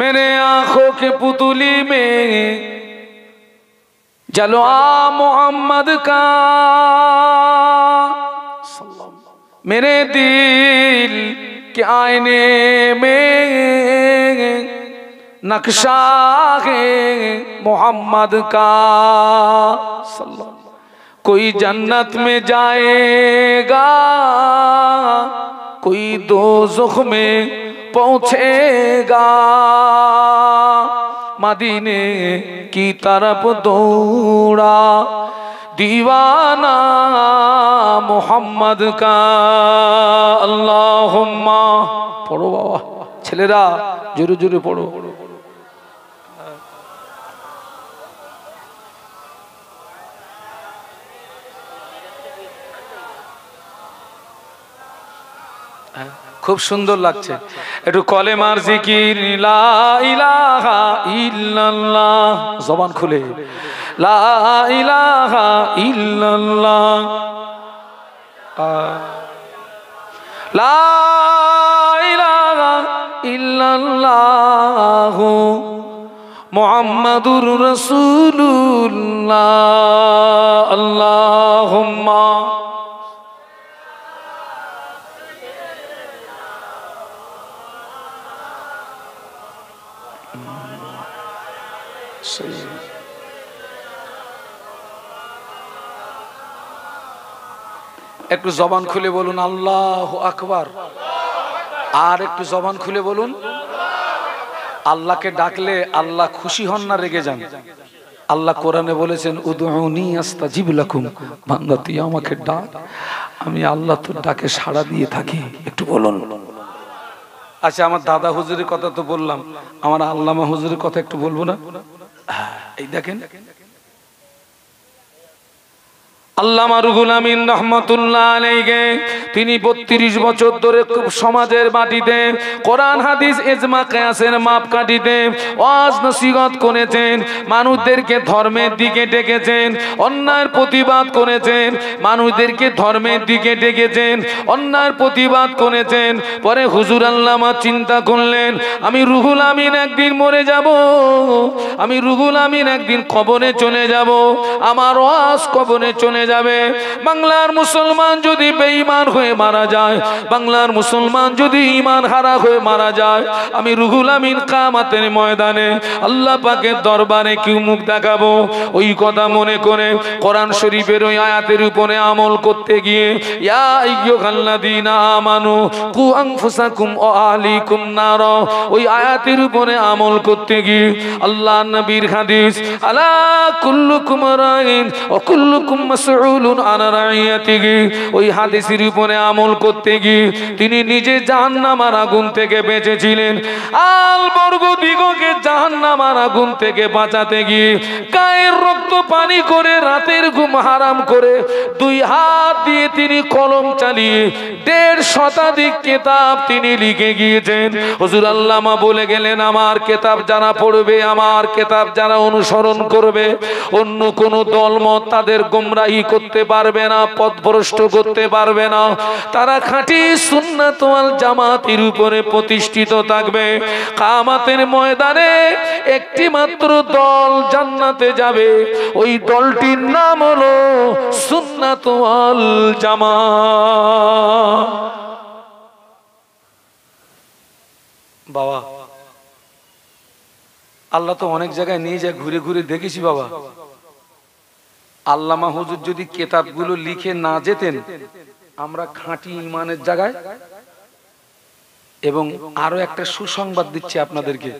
मेरे आंखों के पुतली में जलवा मोहम्मद का, मेरे दिल के आईने में नक्शा है मोहम्मद का। कोई जन्नत में जाएगा, कोई दोज़ख में पहुंचेगा, मदीने की तरफ दौड़ा दीवाना मोहम्मद का। अल्लाहुम्मा पढ़ो बाबा, ছেলেরা জোরে জোরে পড়ো। খুব সুন্দর লাগছে, একটু কলেমার জিকির লা ইলাহা ইল্লাল্লাহ, জবান খুলে লা ইলাহা ইল্লাল্লাহ, লা ইলাহা ইল্লাল্লাহ মুহাম্মাদুর রাসূলুল্লাহ। আল্লাহুম্মা একটু জবান খুলে বলুন আল্লাহু আকবার, আর একটু জবান খুলে বলুন। আল্লাহকে ডাকলে আল্লাহ খুশি হন না রেগে যান? আল্লাহ কোরআনে বলেছেন উদউনি আস্তাজিব লাকুম, বান্দা তুই আমাকে ডাক, আমি আল্লাহ তোর ডাকে সাড়া দিয়ে থাকি। একটু বলুন। আচ্ছা, আমার দাদা হুজুরের কথা তো বললাম, আমার আল্লামা হুজুরের কথা একটু বলবো না? এই দেখেন আল্লামা রুহুল আমিন রহমাতুল্লাহ আলাইহি, তিনি 32 বছর ধরে সমাজের মাটিতে কোরআন হাদিস ইজমা কিয়াসের মাপকাঠিতে ওয়াজ নসিহত করেছেন, মানুষদেরকে ধর্মের দিকে ডেকেছেন, অন্যায়ের প্রতিবাদ করেছেন, মানুষদেরকে ধর্মের দিকে ডেকেছেন, অন্যায়ের প্রতিবাদ করেছেন। পরে হুজুর আল্লামা চিন্তা করলেন, আমি রুহুল আমিন একদিন মরে যাব, আমি রুহুল আমিন একদিন কবরে চলে যাব, আমার ওয়াজ কবরে চলে যাবে। বাংলার মুসলমান যদি বেঈমান হয়ে মারা যায়, বাংলার মুসলমান যদি ঈমান হারা হয়ে মারা যায়, আমি রুহুল আমিন কিয়ামতের ময়দানে আল্লাহ পাকের দরবারে কি মুখ দেখাবো? ওই কথা মনে করে কোরআন শরীফের ওই আয়াতের উপরে আমল করতে গিয়ে ইয়া আইয়ুহাল্লাযীনা আমানু কু আনফুসাকুম ওয়া আহলিকুম নার, ওই আয়াতের উপরে আমল করতে গিয়ে আল্লাহ নবীর হাদিস আলা কুল্লুকুম রাইন ওয়া কুল্লুকুম মাসউলুন আন রাইয়াতিহি, ওই হাদিসের উপরে আমল করতে গিয়ে তিনি নিজে জাহান্নামের আগুন থেকে বেঁচেছিলেন। আল বর্গ দিগকে জাহান্নামের আগুন থেকে বাঁচাতে গিয়ে গায়ের রক্ত পানি করে রাতের ঘুম হারাম করে 2 হাত দিয়ে তিনি কলম চালিয়ে 1.5 শতাধিক কিতাব তিনি লিখে গিয়েছেন। হুজুর আল্লামা বলে গেলেন, আমার কিতাব যারা পড়বে, আমার কিতাব যারা অনুসরণ করবে, অন্য কোন দলমত তাদের গোমরাহি করতে পারবে না, পথভ্রষ্ট করতে পারবে না, তারা খাঁটি সুন্নাত ওয়াল জামাতের উপরে প্রতিষ্ঠিত থাকবে। কিয়ামতের ময়দানে একটি মাত্র দল জান্নাতে যাবে, ওই দলটির নাম হলো সুন্নাত ওয়াল জামাত। বাবা, আল্লাহ তো অনেক জায়গায় নিয়ে যায়, ঘুরে ঘুরে দেখেছি বাবা। আল্লামা হুজুর যদি কিতাবগুলো লিখে না যেতেন, আমরা খাঁটি ঈমানের জায়গায়। এবং আরো একটা সুসংবাদ দিচ্ছি আপনাদেরকে,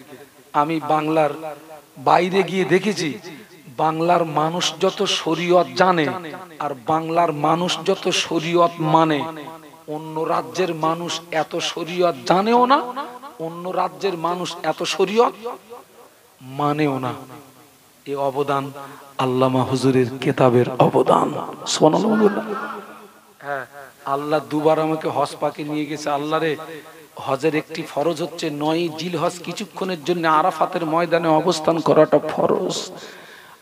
আমি বাংলার বাইরে গিয়ে দেখেছি, বাংলার মানুষ যত শরীয়ত জানে আর বাংলার মানুষ যত শরীয়ত মানে, অন্য রাজ্যের মানুষ এত শরীয়ত জানেও না, অন্য রাজ্যের মানুষ এত শরীয়ত মানেও না। এই অবদান আল্লামা হুজুরের কিতাবের অবদান। সুবহানাল্লাহ। হ্যাঁ, আল্লাহ দুবার আমাকে হজ পাকে নিয়ে গেছে। আল্লাহ রে, হজের একটি ফরজ হচ্ছে 9 জিলহজ কিছুক্ষণের জন্য আরাফাতের ময়দানে অবস্থান করাটা ফরজ।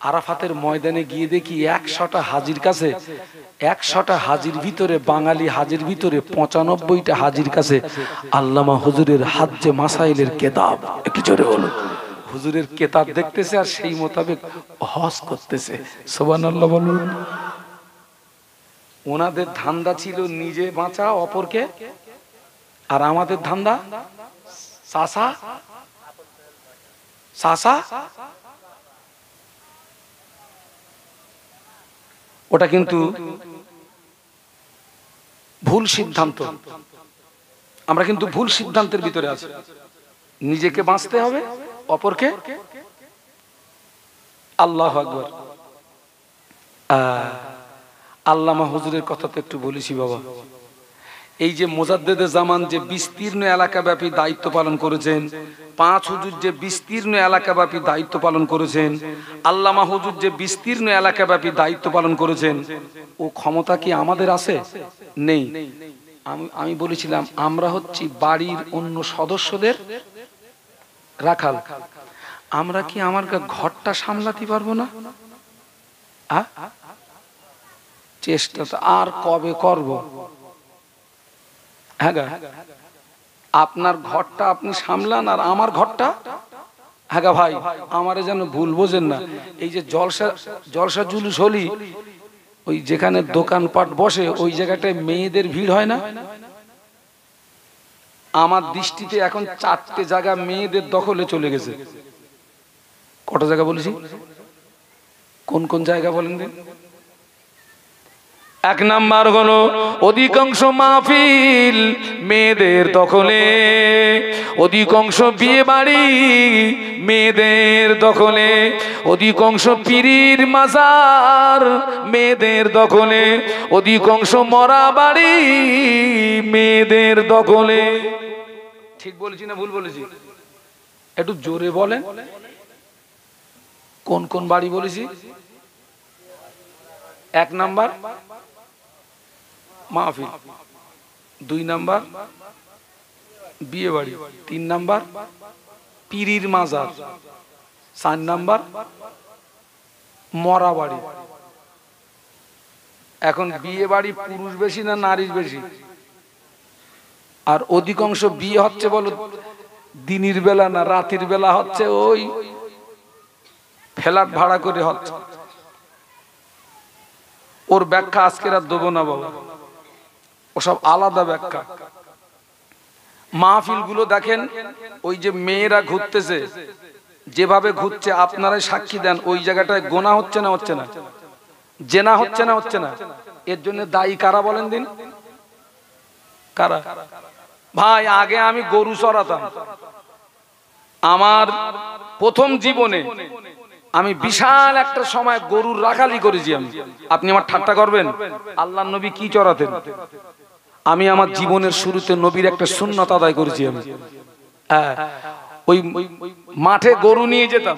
আরাফাতের ময়দানে গিয়ে দেখি 100টা হাজির কাছে, 100টা হাজির ভিতরে, বাঙালি হাজির ভিতরে 95টা হাজির কাছে আল্লামা হুজুরের হাজ্জে মাসাইলের কেতাব, একটু জোরে বলো, হুজুরের কেতাব দেখতেছে আর সেই মোতাবেক হজ করতেছে। সুবহানাল্লাহ বলুন। ওনাদের ধান্দা ছিল নিজে বাঁচা, অপরকে, আর আমাদের ধান্দা সাসা সাসা। ওটা কিন্তু ভুল সিদ্ধান্ত। আমরা কিন্তু ভুল সিদ্ধান্তের ভিতরে আছি। নিজেকে বাঁচতে হবে, অপরকে। আল্লাহু আকবার। আল্লামা হুজুরের কথা তো একটু বলেছি বাবা। এই যে মুজাদ্দেদে জামান যে বিস্তীর্ণ এলাকাব্যাপী দায়িত্ব পালন করেছেন, 5 হুজুর যে বিস্তীর্ণ এলাকাব্যাপী দায়িত্ব পালন করেছেন, আল্লামা হুজুর যে বিস্তীর্ণ এলাকাব্যাপী দায়িত্ব পালন করেছেন, ও ক্ষমতা কি আমাদের আছে? নেই। আমি বলেছিলাম আমরা হচ্ছি বাড়ির অন্য সদস্যদের রাখাল। আমরা কি আমার ঘরটা সামলাতে পারবো না? চেষ্টা আর কবে করব? হ্যাঁ, আপনার ঘরটা আপনি সামলান আর আমার ঘরটা। হ্যাঁ ভাই, আমারে যেন ভুল বোঝেন না। এই যে জলসা জুলুস হলি, ওই যেখানে দোকানপাট বসে ওই জায়গাটায় মেয়েদের ভিড় হয় না? আমার দৃষ্টিতে এখন 4টে জায়গা মেয়েদের দখলে চলে গেছে। কত জায়গা বলেছি? কোন কোন জায়গা বলেন দিন? 1 নাম্বার হলো অধিকাংশ মাহফিল মেয়েদের দখলে, অধিকাংশ বিয়ে বাড়ি মেয়েদের দখলে, অধিকাংশ পীরের মাজার মেয়েদের দখলে, অধিকাংশ মরা বাড়ি মেয়েদের দখলে। ঠিক বলেছি না ভুল বলেছি? একটু জোরে বলেন। কোন কোন বাড়ি বলেছি? 1 নাম্বার মাহফিল, 2 নাম্বার বিয়ে বাড়ি, 3 নাম্বার পীরের মাজার, 4 নাম্বার মরা বাড়ি। এখন বিয়ে বাড়ি পুরুষ বেশি না নারীর বেশি? আর অধিকাংশ বিয়ে হচ্ছে বলো দিনের বেলা না রাতের বেলা হচ্ছে? ওই ফ্ল্যাট ভাড়া করে হচ্ছে। ওর ব্যাখ্যা আজকে আর দেবো না বাবা, ওসব আলাদা ব্যাখ্যা। মাহফিল গুলো দেখেন, ওই যে মেয়েরা ঘুরতেছে, যেভাবে ঘুরছে আপনারাই সাক্ষী দেন, ওই জায়গাটায় গোনা হচ্ছে না হচ্ছে না? জেনা হচ্ছে না হচ্ছে না? এর জন্য দায়ী কারা বলেন দিন? কারা? ভাই আগে আমি গরু চড়াতাম, আমার প্রথম জীবনে আমি বিশাল একটা সময় গরুর রাখালি করেছি আমি। আপনি আমার ঠাট্টা করবেন? আল্লাহর নবী কি চড়াতেন? আমি আমার জীবনের শুরুতে নবীর একটা সুন্নাত আদায় করেছি আমি। ওই মাঠে গরু নিয়ে যেতাম,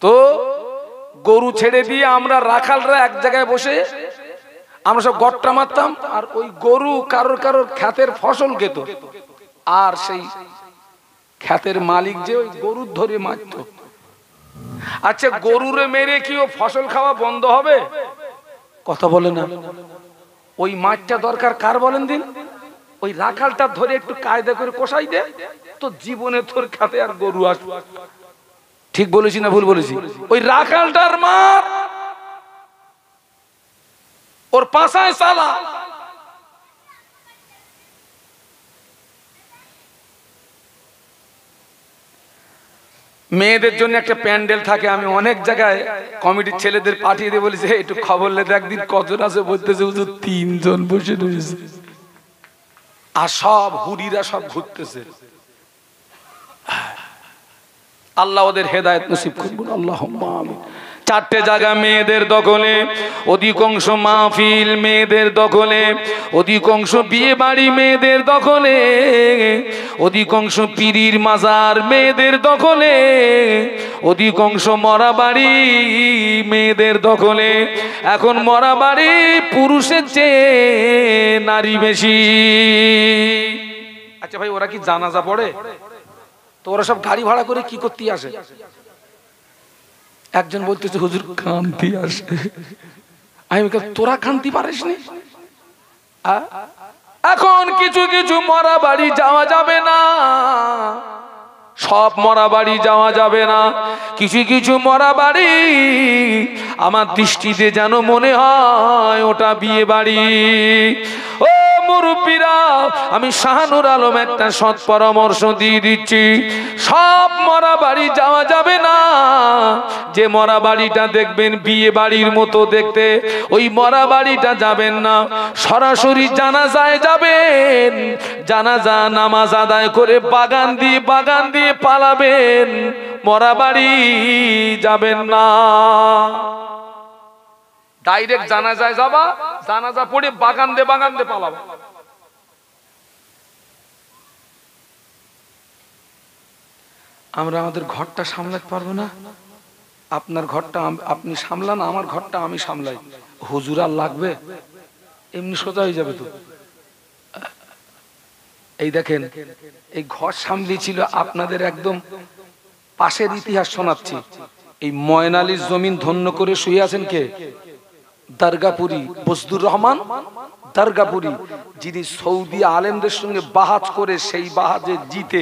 তো গরু ছেড়ে দিয়ে আমরা রাখালরা এক জায়গায় বসে আমরা সব গট্টা মারতাম, আর ওই গরু কারোর কারোর ক্ষেতের ফসল খেত, আর সেই ক্ষেতের মালিক যে ওই গরুর ধরে মারত। আচ্ছা, গরুরে মেরে কি ও ফসল খাওয়া বন্ধ হবে? কথা বলে না। ওই মাঠটা দরকার কার বলেন দিন? ওই রাখালটা ধরে একটু কায়দা করে কষাই দে, তো জীবনে তোর খেতে আর গরু আসবে। ঠিক বলেছি না ভুল বলেছি? ওই রাখালটার মার, ওর পাশায় চালা। মেয়েদের জন্য একটা প্যান্ডেল থাকে, আমি অনেক জায়গায় কমিটির ছেলেদের পাঠিয়ে দিয়ে বলেছি একটু খবর লেতে একদিন কজন আছে, বলতেছে 3 জন বসে রয়েছে, আর সব হুরিরা সব ঘুরতেছে। আল্লাহ ওদের হেদায়েত নসিব করুন, আল্লাহুম্মা আমিন। 4টে জায়গা মেয়েদের দখলে, অধিকাংশ মাহফিল মেয়েদের দখলে, অধিকাংশ বিয়ে বাড়ি মেয়েদের দখলে, অধিকাংশ পীরের মাজার মেয়েদের দখলে, অধিকাংশ মরা বাড়ি মেয়েদের দখলে। এখন মরা বাড়ি পুরুষের চেয়ে নারী বেশি। আচ্ছা ভাই, ওরা কি জানাজা পড়ে? তো ওরা সব গাড়ি ভাড়া করে কি করতে আসে? একজন বলতেছে হুজুর কান্তি আসে। আমি তোরা কান্তি পারিস নি? এখন কিছু কিছু মরা বাড়ি যাওয়া যাবে না, সব মরা বাড়ি যাওয়া যাবে না। কিছু কিছু মরা বাড়ি আমার দৃষ্টিতে যেন মনে হয় ওটা বিয়ে বাড়ি। ও মুরব্বীরা, আমি শাহানুর আলম একটা সৎ পরামর্শ দিয়ে দিচ্ছি, সব মরা বাড়ি যাওয়া যাবে না। যে মরা বাড়িটা দেখবেন বিয়ে বাড়ির মতো দেখতে, ওই মরা বাড়িটা যাবেন না। সরাসরি জানাজায় যাবেন, জানাজা নামাজ আদায় করে বাগান দিয়ে পালাবেন, মরা বাড়ি যাবেন না। ডাইরেক্ট জানাজায় যাবা, জানাজা পড়ে বাগান দিয়ে পালাবা। আমরা আমাদের ঘরটা সামলাতে পারবো না। আপনার ঘরটা আপনি সামলান, আমার ঘরটা আমি সামলাই। হুজুর আর লাগবে? এমনি সোজা হয়ে যাবে তো। এই দেখেন, এই ঘর সামলিয়েছিল আপনাদের একদম পাশের ইতিহাস শোনাচ্ছি। এই ময়নালির জমিন ধন্য করে শুয়ে আছেন কে? দরগাপুরি বজদুর রহমান দরগাপুরি, যিনি সৌদি আলেমদের সঙ্গে বাহাজ করে সেই বাহাজে জিতে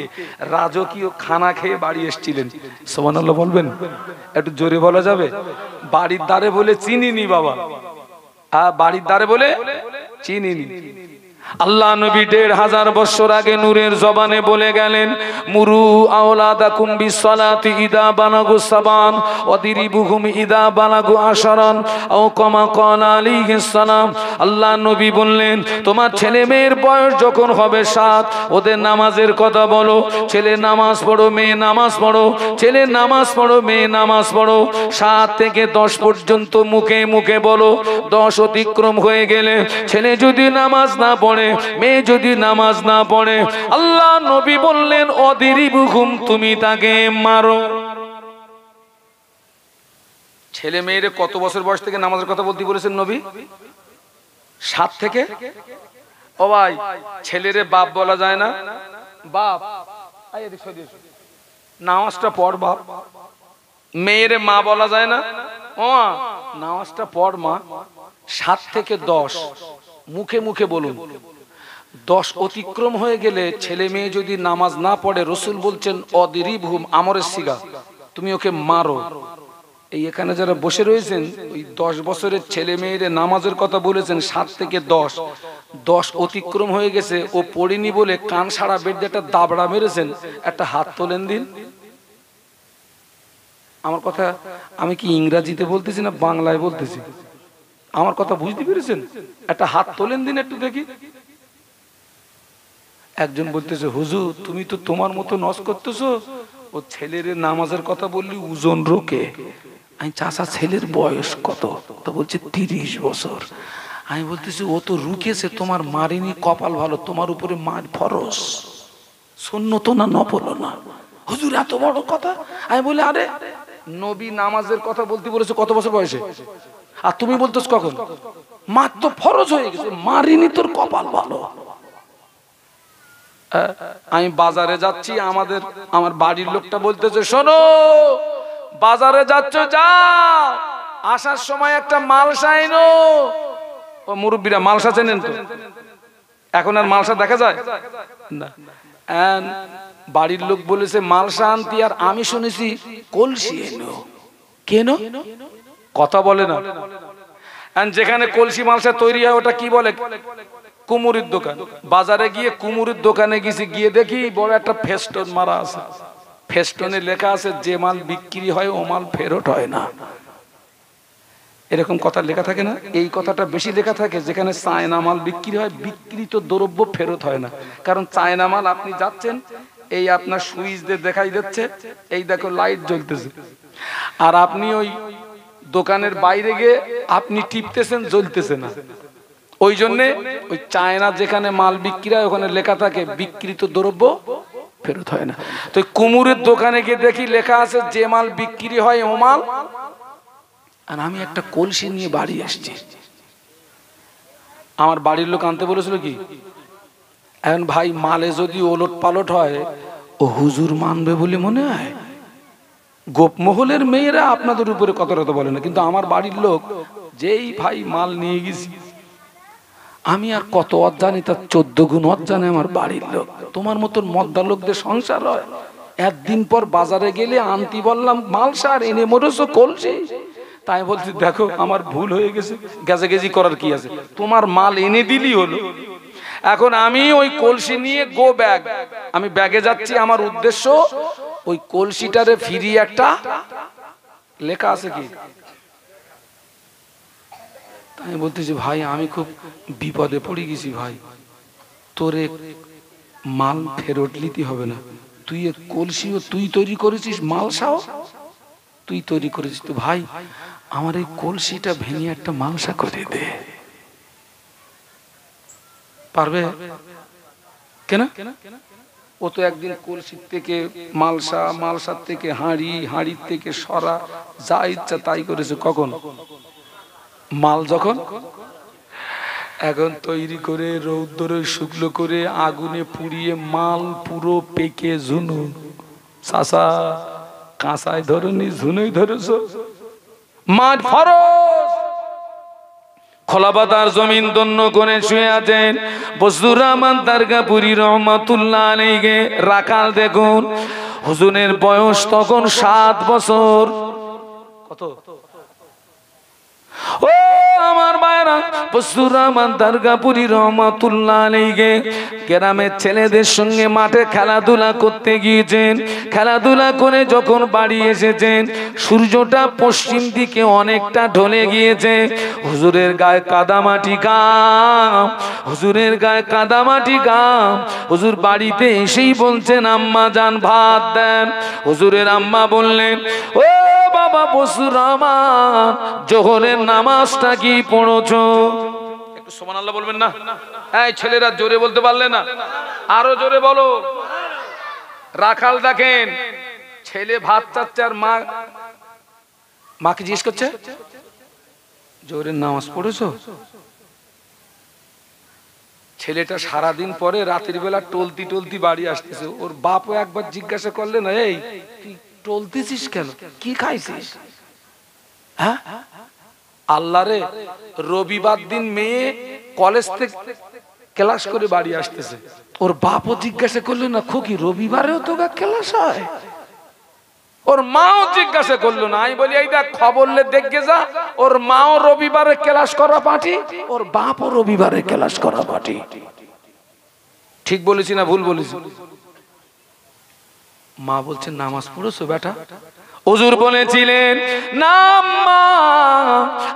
রাজকীয় খানা খেয়ে বাড়ি এসেছিলেন। সুবহানাল্লাহ বলবেন? একটু জোরে বলা যাবে? বাড়ির দ্বারে বলে চিনিনি বাবা, বাড়ির দ্বারে বলে চিনিনি। আল্লাহ নবী ১৫০০ বছর আগে নূরের জবানে বলে গেলেন, মুরু আওলাদাকুম বিসসালাতি ইদা বালাগু সাবান ওয়াদিরিবুহুম ইদা বালাগু আশারান আও কামা ক্বালা আলাইহিস সালাম। আল্লাহ নবী বললেন, তোমার ছেলে মেয়ের বয়স যখন হবে ৭, ওদের নামাজের কথা বলো। ছেলে নামাজ পড়ো, মেয়ে নামাজ পড়ো, ছেলে নামাজ পড়ো, মেয়ে নামাজ পড়ো। ৭ থেকে ১০ পর্যন্ত মুখে মুখে বলো। ১০ অতিক্রম হয়ে গেলে ছেলে যদি নামাজ না পড়ে, মেয়ে যদি নামাজ না পড়ে, আল্লাহ নবী বললেন অদিরিবুহুম, তুমি তাকে মারো। ছেলে মেয়ের কত বছর বয়স থেকে নামাজের কথা বলতে বলেছেন নবী? ৭ থেকে। ও ভাই, ছেলেরে বাপ বলা যায় না? বাপ নামাজটা পড় বাপ। মেয়েরে মা বলা যায় না? ও নামাজটা পড় মা। ৭ থেকে ১০ মুখে মুখে বলুন। ১০ অতিক্রম হয়ে গেলে ছেলে মেয়ে যদি নামাজ না পড়ে, রসুল বলছেন অদিরিবহুম, আমরের সিগা, তুমি ওকে মারো। এই এখানে যারা বসে রয়েছেন, ওই ১০ বছরের ছেলে মেয়ের নামাজের কথা বলেছেন। ৭ থেকে ১০, ১০ অতিক্রম হয়ে গেছে, ও পড়িনি বলে কান সারা বেড একটা দাবড়া মেরেছেন, একটা হাত তোলেন দিন। আমার কথা আমি কি ইংরাজিতে বলতেছি না বাংলায় বলতেছি? আমার কথা বুঝতে পেরেছেন? একটা হাত তোলেন দিন একটু দেখি। একজন বলতেছে, হুজুর তুমি তো তোমার মতো নজ করতেছো, ও ছেলের নামাজের কথা বললি ওজন রোকে। আমি চাচা ছেলের বয়স কত? তো বলছে ৩০ বছর। আমি বলতেছি ও তো রুকেছে, তোমার মারিনি, কপাল ভালো, তোমার উপরে মার ফরজ, সুন্নত না নফল না। হুজুর এত বড় কথা? আমি বলি আরে নবী নামাজের কথা বলতে বলেছে কত বছর বয়সে, আর তুমি বলতেছ কখন? মার তো ফরজ হয়ে গেছে, মারিনি, তোর কপাল ভালো। আমি বাজারে যাচ্ছি, আমার বাড়ির লোকটা বলতেছে, শোনো বাজারে যাচ্ছ যাও, আসার সময় একটা মালসা এনো। ও মুরব্বীরা মালসা চেনেন তো? এখন আর মালসা দেখা যায় না। বাড়ির লোক বলেছে মালসা আনতি, আর আমি শুনেছি কলসি এনো। কেন কথা বলে না? যেখানে কলসি মালসা তৈরি হয় ওটা কি বলে? কুমুরির দোকান। বাজারে গিয়ে কুমুরির দোকানে গেছি, গিয়ে দেখি বড় একটা ফেস্টন মারা আছে। ফেস্টনে লেখা আছে যে মাল বিক্রি হয় ও মাল ফেরত হয় না। এরকম কথা লেখা থাকে না? এই কথাটা বেশি লেখা থাকে যেখানে চায়না মাল বিক্রি হয়, বিক্রিত দ্রব্য ফেরত হয় না। কারণ চায়না মাল আপনি যাচ্ছেন, এই আপনার সুইচ দিয়ে দেখাই দিচ্ছে, এই দেখো লাইট জ্বলতেছে, আর আপনি ওই দোকানের বাইরে গিয়ে আপনি টিপতেছেন, জ্বলতেছে না। ওই জন্যে ওই চায়না যেখানে মাল বিক্রি হয় ওখানে লেখা থাকে বিক্রিত দ্রব্য ফেরত হয় না। তো কুমুরের দোকানে গিয়ে দেখি লেখা আছে যে মাল বিক্রি হয় ও মাল। আর আমি একটা কলসি নিয়ে বাড়ি আসছি। আমার বাড়ির লোক আনতে বলেছিল কি, এখন ভাই মালে যদি ওলট পালট হয় ও হুজুর মানবে বলে মনে হয়? গোপমহলের মেয়েরা আপনাদের উপরে কতটা তো বলে না, কিন্তু আমার বাড়ির লোক যেই ভাই মাল নিয়ে গেছি, আমি আর কত অজ্ঞানী তার 14 গুণ অজ্ঞানে আমার বাড়ির লোক। তোমার মতন মদ্দা লোকদের সংসার হয়? একদিন পর বাজারে গেলে আনতি বললাম মালসার, এনে মরেছো কলসি। তাই বলছি দেখো আমার ভুল হয়ে গেছে, গেজি করার কি আছে, তোমার মাল এনে দিলি হলো। এখন আমি ওই কলসি নিয়ে গো ব্যাগ, আমি ব্যাগে যাচ্ছি, আমার উদ্দেশ্য ওই কলসিটারে ফিরিয়ে একটা লেখা আছে কি, আমি বলতেছি ভাই আমি খুব বিপদে পড়ে গেছি ভাই, তোরে মাল ফেরত নিতে হবে না, তুই কলসিও তুই তৈরি করেছিস, মালসাও তুই তৈরি করেছিস, তো ভাই আমার এই কলসিটা ভেঙে একটা মালসা করে দে। পারবে কেন? ও তো একদিন কলসির থেকে মালসা, মালসার থেকে হাঁড়ি, হাঁড়ির থেকে সরা, যা ইচ্ছা তাই করেছে। কখন? মাল যখন এখন তৈরি করে রৌদ্রে শুকনো করে আগুনে পুড়িয়ে মাল পুরো পেকে ঝুনু, চাষা কাঁচায় ধরনি ঝুনুই ধরেছ, মাঠ ফরস খোলাপাতার জমিন দন্য করে শুয়ে আছেন বজলুর রহমান দারগাপুরী রহমাতুল্লাহ আলাইহি। রাখাল দেখুন, হুজুরের বয়স তখন 7 বছর। কত? ও আমার ভাইরা, বজলুর রহমান দারগাপুরী রহমাতুল্লাহ আলাইহি গ্রামের ছেলেদের সঙ্গে মাঠে খেলাধুলা করতে গিয়েছেন। খেলাধুলা করে যখন বাড়ি এসেছেন, সূর্যটা পশ্চিম দিকে অনেকটা ঢলে গিয়েছে। হুজুরের গায়ে কাদামাটি গাম, হুজুরের গায়ে কাদামাটি গাম। হুজুর বাড়িতে এসেই বলছেন আম্মা জান ভাত দেন। হুজুরের আম্মা বললেন, ও বাবা বজলুর রহমান, জোহরের নামাজটা কি পড়ছো? একটু সুবহানাল্লাহ বলবেন না? এই ছেলেরা জোরে বলতে পারলে না, আরো জোরে বলো। রাখাল দেখেন, ছেলে ভাত চাচ্ছে আর মাকে জিজ্ঞেস করছে জোহরের নামাজ পড়েছো? ছেলেটা সারাদিন পরে রাতের বেলা টলতি টলতি বাড়ি আসতেছে। ওর বাপও একবার জিজ্ঞাসা করলেন, এই তুই টলতেছিস কেন, কি খাইছিস? হ্যাঁ আল্লাহ রে, রবিবার দিন মেয়ে কলেজ থেকে ক্লাস করে বাড়ি আসতেছে। ওর বাপও জিজ্ঞাসা করলো না, খুকি রবিবারেও তো ক্লাস হয়? ওর মাও জিজ্ঞাসা করলো না। আমি বলি এই দেখ খবর লে দেখে যা, ওর মাও রবিবারে ক্লাস করা পার্টি, ওর বাপও রবিবারে ক্লাস করা পার্টি। ঠিক বলেছি না ভুল বলেছি? মা বলছে নামাজ পড়েছো বেটা? হুজুর বলেছিলেন না আম্মা,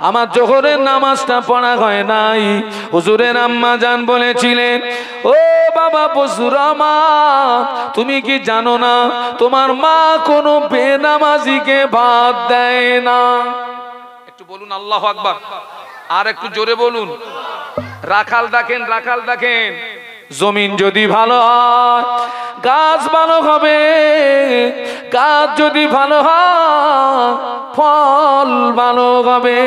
আমার জোহরের নামাজটা পড়া হয় নাই। হুজুরের আম্মা জান বলেছিলেন, ও বাবা বজলুর রহমান, তুমি কি জানো না তোমার মা কোনো বেনামাজিকে ভাত দেয় না? একটু বলুন আল্লাহু আকবার, আর একটু জোরে বলুন। রাখাল দেখেন, রাখাল দেখেন, জমিন যদি ভালো হয় গাছ ভালো হবে, গাছ যদি ভালো হয় ফল ভালো হবে,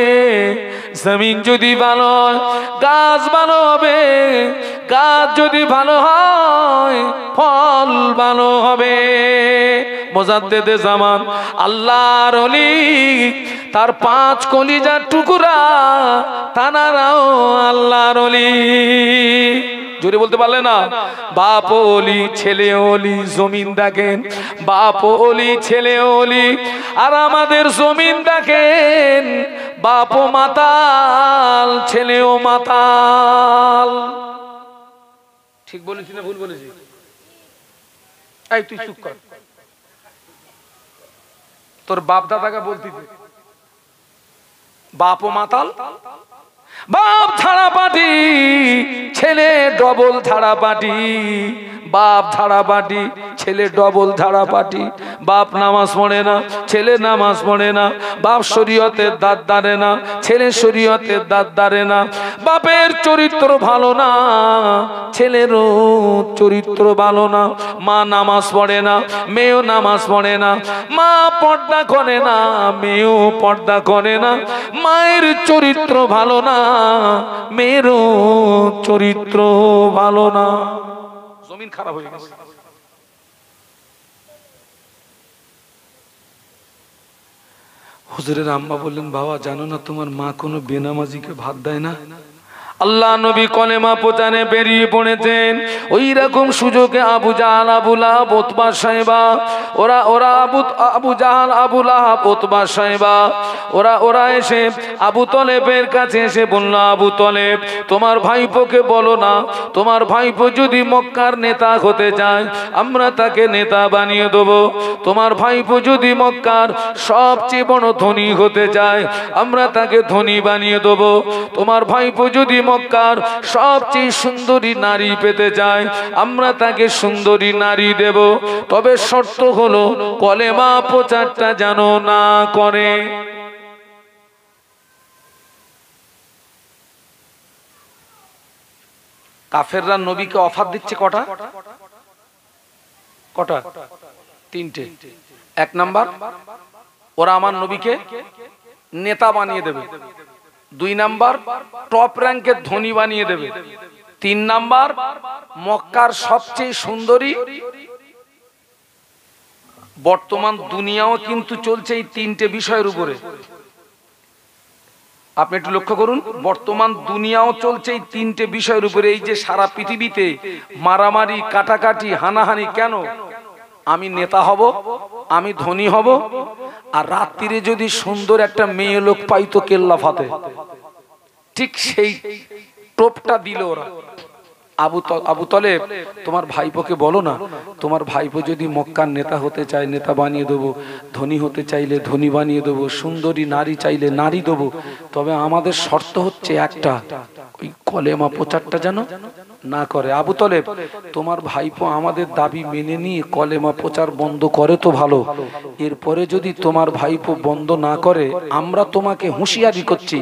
জমিন যদি ভালো হয় গাছ ভালো হবে, গাছ যদি ভালো হয় ফল ভালো হবে। মুজাদ্দেদে জামান আল্লাহর ওলি, তার 5 কলিজার টুকরা, তানারাও আল্লাহর ওলি। জোরে বলতে পারলে না? বাপ ওলি ছেলে ওলি, জমিন দেখেন বাপ ওলি ছেলে ওলি, আর আমাদের জমিন দেখেন বাপ মাতাল ছেলেও মাতাল। ঠিক বলেছি না ভুল বলেছি? এই তুই চুপ কর, তোর বাপ দাদাকে বলতি বাপ মাতাল, বাপ ছাড়া পাটি, ছেলে ডবল ছাড়া পাটি, বাপ ছাড়া পাটি, ছেলে ডবল ছাড়া পাটি। বাপ নামাজ পড়ে না, ছেলে নামাজ পড়ে না, বাপ শরীয়তের দাঁত দাঁড়ে না, ছেলে শরীয়তের দাঁত দাঁড়ে না, বাপের চরিত্র ভালো না, ছেলেরও চরিত্র ভালো না, মা নামাজ পড়ে না, মেয়েও নামাজ পড়ে না, মা পর্দা করে না, মেয়েও পর্দা করে না, মায়ের চরিত্র ভালো না, মেয়েরও চরিত্র ভালো না, জমিন খারাপ হয়ে গেছে। হুজুরের আম্মা বললেন, বাবা জানো না তোমার মা কোনো বেনামাজিকে ভাত দেয় না? আল্লাহ নবী কলেমা প্রচারে বেরিয়ে পড়েছেন। ওই রকম সুযোগে আবু জাহাল, আবু লাহাব, উতবা, সাইবা, ওরা আবু জাহাল, আবু লাহাব, উতবা, সাইবা ওরা এসে আবু তলেবের কাছে এসে বলল, আবু তলেব তোমার ভাইপোকে বলো না, তোমার ভাইপো যদি মক্কার নেতা হতে চায় আমরা তাকে নেতা বানিয়ে দেবো। তোমার ভাইপো যদি মক্কার সবচেয়ে বড় ধনী হতে চায় আমরা তাকে ধনী বানিয়ে দেবো। তোমার ভাইপো যদি মক্কার সবচেয়ে সুন্দরী নারী পেতে চায় আমরা তাকে সুন্দরী নারী দেব, তবে শর্ত হলো কলেমা প্রচারটা যেন না করে। কাফেররা নবীকে অফার দিচ্ছে কটা? তিনটে। এক নাম্বার, ওরা আমার নবীকে নেতা বানিয়ে দেবে। দুই নাম্বার, টপ র্যাঙ্কের ধনী বানিয়ে দেবে। তিন নাম্বার, মক্কার সবচেয়ে সুন্দরী। বর্তমান দুনিয়াও কিন্তু চলছে এই তিনটে বিষয়ের উপরে। আপনি একটু লক্ষ্য করুন, বর্তমান দুনিয়াও চলছে এই তিনটে বিষয়ের উপরে। এই যে সারা পৃথিবীতে মারামারি, কাটাকাটি, হানাহানি কেন? আমি নেতা হব, আমি ধনী হব, আর রাত্রিরে যদি সুন্দর একটা মেয়ে লোক পাইতো কেল্লা ফাতে, ঠিক সেই টোপটা দিল ওরা। আবু তলেব তোমার ভাইপোকে বলো না, তোমার ভাইপো যদি মক্কার নেতা হতে চায় নেতা বানিয়ে দেবো, ধনী হতে চাইলে ধনী বানিয়ে দেবো, সুন্দরী নারী চাইলে নারী দেবো, তবে আমাদের শর্ত হচ্ছে একটা, ওই কলেমা প্রচারটা যেন না করে। আবু তলেব তোমার ভাইপো আমাদের দাবি মেনে নিয়ে কলেমা প্রচার বন্ধ করে তো ভালো, এরপরে যদি তোমার ভাইপো বন্ধ না করে আমরা তোমাকে হুঁশিয়ারি করছি,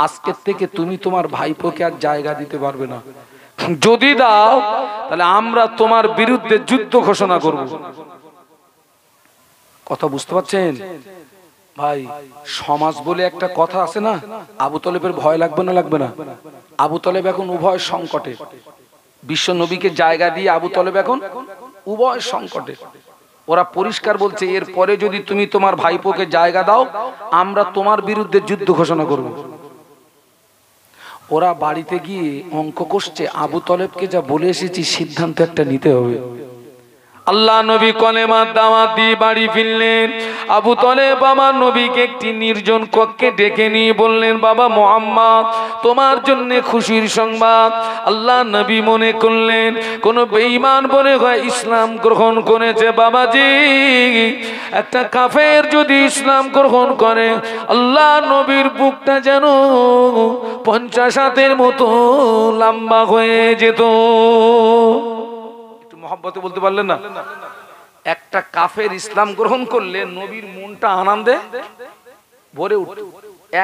আজকের থেকে তুমি তোমার ভাইপোকে আর জায়গা দিতে পারবে না। যদি দাও তাহলে আমরা তোমার বিরুদ্ধে যুদ্ধ ঘোষণা করব। কথা বুঝতে পারছেন ভাই? সমাজ বলে একটা কথা আছে না? আবু তলেবের ভয় লাগবে না? লাগবে না? আবু তলেব এখন উভয় সংকটে। বিশ্ব নবীকে জায়গা দিয়ে আবু তলেব এখন উভয় সংকটে। ওরা পরিষ্কার বলছে, এরপরে যদি তুমি তোমার ভাইপোকে জায়গা দাও আমরা তোমার বিরুদ্ধে যুদ্ধ ঘোষণা করব। ওরা বাড়িতে গিয়ে অঙ্ক কষছে, আবু তলেবকে যা বলে এসেছি সিদ্ধান্ত একটা নিতে হবে। আল্লাহ নবী কলেমার দাওয়াত দিয়ে বাড়ি ফিরলেন। আবু তলেব আমার নবীকে একটি নির্জন কক্ষে ডেকে নিয়ে বললেন, বাবা মুহাম্মদ তোমার জন্য খুশির সংবাদ। আল্লাহ নবী মনে করলেন কোন বেঈমান বলে হয় ইসলাম গ্রহণ করেছে। বাবাজি, একটা কাফের যদি ইসলাম গ্রহণ করে আল্লাহ নবীর বুকটা যেন 50 হাতের মতো লম্বা হয়ে যেত। মহব্বতে বলতে পারলেন না? একটা কাফের ইসলাম গ্রহণ করলে নবীর মনটা আনন্দে ভরে উঠত।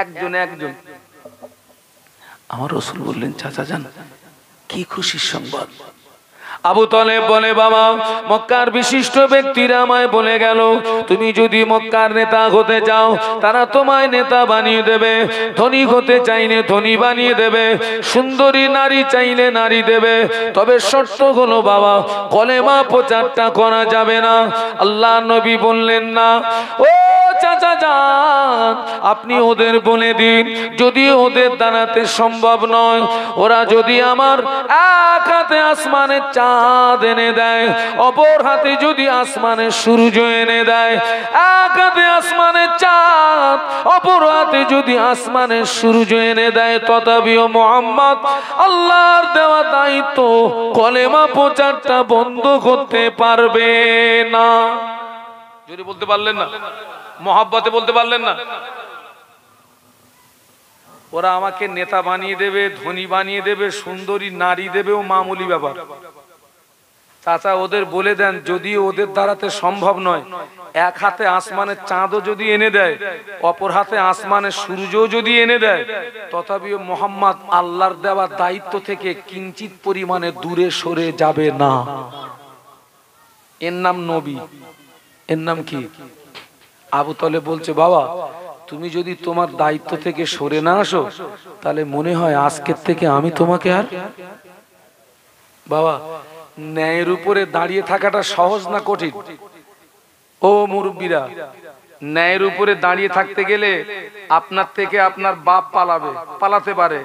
একজন আমার রাসূল বললেন, চাচা যান, কি খুশির সংবাদ। আবু তলেব বলে, বাবা মক্কার বিশিষ্ট ব্যক্তিরা আমায় বলে গেল তুমি যদি মক্কার নেতা হতে চাও তারা তোমায় নেতা বানিয়ে দেবে, ধনী হতে চাইলে ধনী বানিয়ে দেবে, সুন্দরী নারী চাইলে নারী দেবে, তবে শর্ত হলো বাবা কলেমা প্রচারটা করা যাবে না। আল্লাহ নবী বললেন, না ও চাচা যান, আপনি ওদের বলে দিন যদি ওদের দাঁড়াতে সম্ভব নয়, ওরা যদি আমার এক হাতে আসমানের চাঁদ এনে দেয়, অপর হাতে যদি আসমানের সূর্য এনে দেয়, এক হাতে আসমানের চাঁদ অপর হাতে যদি আসমানের সূর্য এনে দেয়, তথাপিও মুহাম্মদ আল্লাহর দেওয়া দায়িত্ব কলেমা প্রচারটা বন্ধ করতে পারবে না। যদি বলতে পারলেন না, মহব্বতে বলতে পারলেন না? ওরা আমাকে নেতা বানিয়ে দেবে, ধনী বানিয়ে দেবে, সুন্দরী নারী দেবে, ও মামুলি ব্যাপার। চাচা ওদের বলে দেন যদি ওদের দ্বারাতে সম্ভব নয়, এক হাতে আসমানের চাঁদও যদি এনে দেয়, অপর হাতে আসমানের সূর্যও যদি এনে দেয়, তথাপিও মুহাম্মদ আল্লাহর দেওয়া দায়িত্ব থেকে কিঞ্চিত পরিমাণে দূরে সরে যাবে না। এর নাম নবী, এর নাম কি? আবু তলেব বলছে, বাবা তুমি যদি তোমার দায়িত্ব থেকে সরে না আসো তাহলে মনে হয় আজকের থেকে আমি তোমাকে আর। বাবা ন্যায়ের উপরে দাঁড়িয়ে থাকাটা সহজ না কঠিন? ও মুরব্বীরা, ন্যায়ের উপরে দাঁড়িয়ে থাকতে গেলে আপনার থেকে আপনার বাপ পালাতে পারে,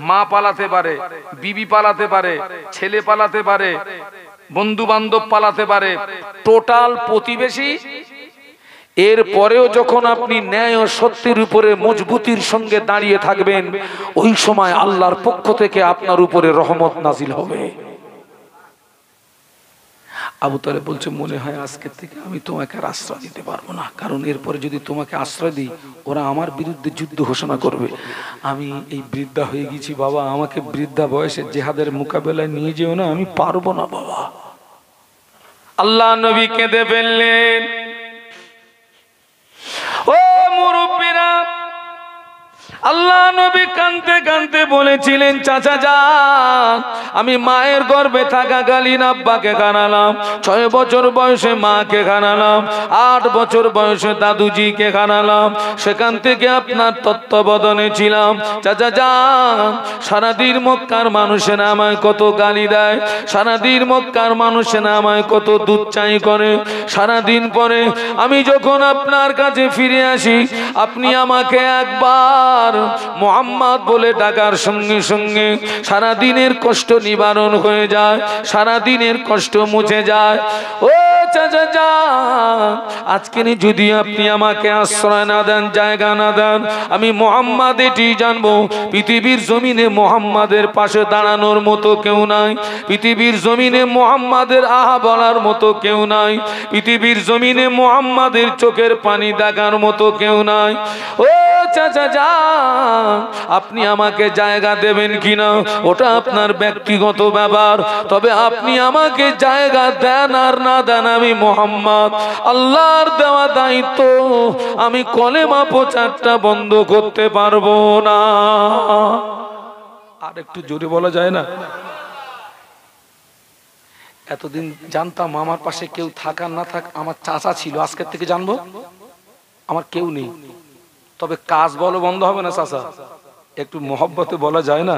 মা পালাতে পারে, বিবি পালাতে পারে, ছেলে পালাতে পারে, বন্ধু বান্ধব পালাতে পারে, টোটাল প্রতিবেশী। এর পরেও যখন আপনি ন্যায় ও সত্যের উপরে মজবুতির সঙ্গে দাঁড়িয়ে থাকবেন, ওই সময় আল্লাহর পক্ষ থেকে আপনার উপরে রহমত নাজিল হবে। আবু তালেব বলছে, মনে হয় আজকের থেকে আমি তোমাকে আর আশ্রয় দিতে পারবো না, কারণ এরপরে যদি তোমাকে আশ্রয় দিই ওরা আমার বিরুদ্ধে যুদ্ধ ঘোষণা করবে। আমি এই বৃদ্ধা হয়ে গেছি বাবা, আমাকে বৃদ্ধা বয়সে জিহাদের মোকাবেলায় নিয়ে যেও না, আমি পারবো না বাবা। আল্লাহ নবী কেঁদে ফেললেন। ও মুরব্বীরা, আল্লাহ নবী কাঁদতে কাঁদতে বলেছিলেন, চাচা যান, আমি মায়ের গর্ভে থাকাকালীন আব্বাকে খানালাম, 6 বছর বয়সে মাকে খানালাম, 8 বছর বয়সে দাদুজিকে খানালাম, সেখান থেকে আপনার তত্ত্বাবধানে ছিলাম। চাচা যান, সারাদিন মক্কার মানুষেরা আমায় কত গালি দেয়, সারাদিন মক্কার মানুষেরা আমায় কত দুচ্চাই করে, সারাদিন পরে আমি যখন আপনার কাছে ফিরে আসি, আপনি আমাকে একবার মুহাম্মদ বলে ডাকার সঙ্গে সঙ্গে সারা দিনের কষ্ট নিবারণ হয়ে যায়, সারা দিনের কষ্ট মুছে যায়। ও চাচা যান, আজকে যদি আপনি আমাকে আশ্রয় না দেন, জায়গা না দেন, আমি মুহাম্মদ এটি জানবো, পৃথিবীর জমিনে মুহাম্মাদের পাশে দাঁড়ানোর মতো কেউ নাই, পৃথিবীর জমিনে মুহাম্মাদের আহা বলার মতো কেউ নাই, পৃথিবীর জমিনে মুহাম্মাদের চোখের পানি দেখার মতো কেউ নাই। ও চাচা যান, আপনি আমাকে জায়গা দেবেন কিনা ওটা আপনার ব্যক্তিগত ব্যাপার, তবে আপনি আমাকে জায়গা দেন আর না দেন, আমি মুহাম্মদ আল্লাহর দেওয়া দায়িত্ব, আমি কলেমা প্রচারটা বন্ধ করতে পারবো না। আর একটু জোরে বলা যায় না? এতদিন জানতাম আমার পাশে কেউ থাক আর না থাক, আমার চাচা ছিল, আজকের থেকে জানবো আমার কেউ নেই, তবে কাজ বলো বন্ধ হবে না চাচা, একটু মহব্বতে বলা যায় না?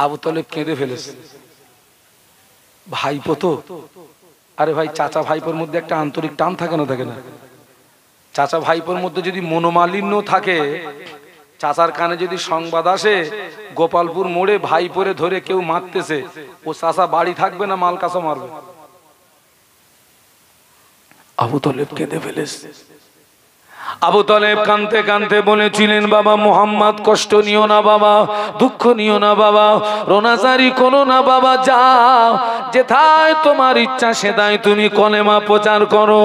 আবু তালেব কেঁদে ফেলেছে, ভাইপো তো, আরে ভাই চাচা ভাইপোর মধ্যে একটা আন্তরিক টান থাকে না? থাকে না? চাচা ভাইপোর মধ্যে যদি মনোমালিন্য থাকে, চাচার কানে যদি সংবাদ আসে গোপালপুর মোড়ে ভাইপোরে ধরে কেউ মারতেছে, ও চাচা বাড়ি থাকবে না মাল কাছে মারবে? আবু তালেব কেঁদে ফেলেছে। আবু তালেব কাঁদতে কাঁদতে বলেছিলেন, বাবা মুহাম্মদ কষ্ট নিও না বাবা, দুঃখ নিও না বাবা, রোনাজারি করো না বাবা, যাও যেথায় তোমার ইচ্ছা সেদায় তুমি কলেমা প্রচার করো,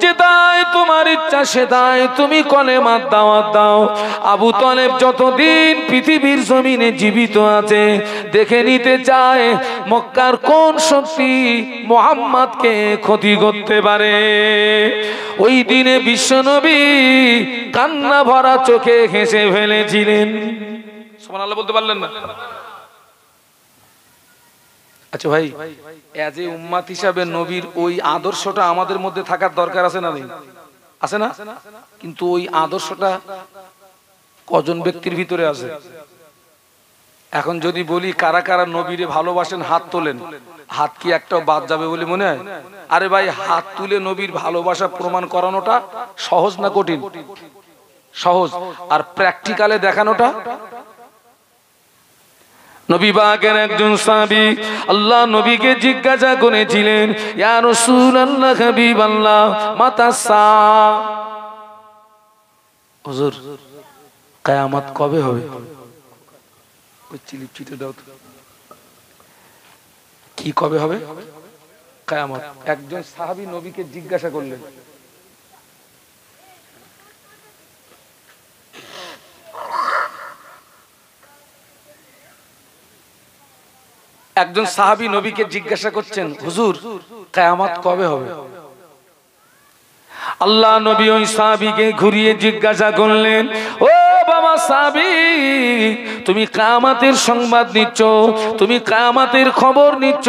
যেথায় তোমার ইচ্ছা সেদায় তুমি কলেমার দাওয়াত দাও। আবু তালেব যতদিন পৃথিবীর জমিনে জীবিত আছে দেখে নিতে চায় মক্কার কোন শক্তি মুহাম্মদকে ক্ষতি করতে পারে। ওই দিনে বিশ্বনবী কান্না ভরা চোখে হেসে ফেলেছিলেন। সুবহানাল্লাহ বলতে পারলেন না? আচ্ছা ভাই, এজ এ উম্মাত হিসাবে নবীর ওই আদর্শটা আমাদের মধ্যে থাকার দরকার আছে না? নেই? আছে না? কিন্তু ওই আদর্শটা কজন ব্যক্তির ভিতরে আছে? এখন যদি বলি কারা কারা নবীরে ভালোবাসেন হাত তোলেন, হাত কি একটাও বাদ যাবে বলে মনে হয়? আরে ভাই, হাত তুলে নবীর ভালোবাসা প্রমাণ করানোটা সহজ না কঠিন? সহজ। আর প্র্যাকটিক্যালে দেখানোটা? নবী পাকের একজন সাহাবী আল্লাহ নবীকে জিজ্ঞাসা করেছিলেন, ইয়া রাসূলুল্লাহ, হাবিবাল্লাহ, মাতা সা, হুজুর কিয়ামত কবে হবে? কি কবে হবে কিয়ামত? একজন সাহাবী নবীকে জিজ্ঞাসা করলেন। একজন সাহাবী নবীকে জিজ্ঞাসা করছেন, হুজুর কিয়ামত কবে হবে? আল্লাহ নবী ওই সাহাবীকে ঘুরিয়ে জিজ্ঞাসা করলেন, ও বাবা সাহাবী, তুমি কিয়ামতের সংবাদ নিচ্ছ, তুমি কিয়ামতের খবর নিচ্ছ,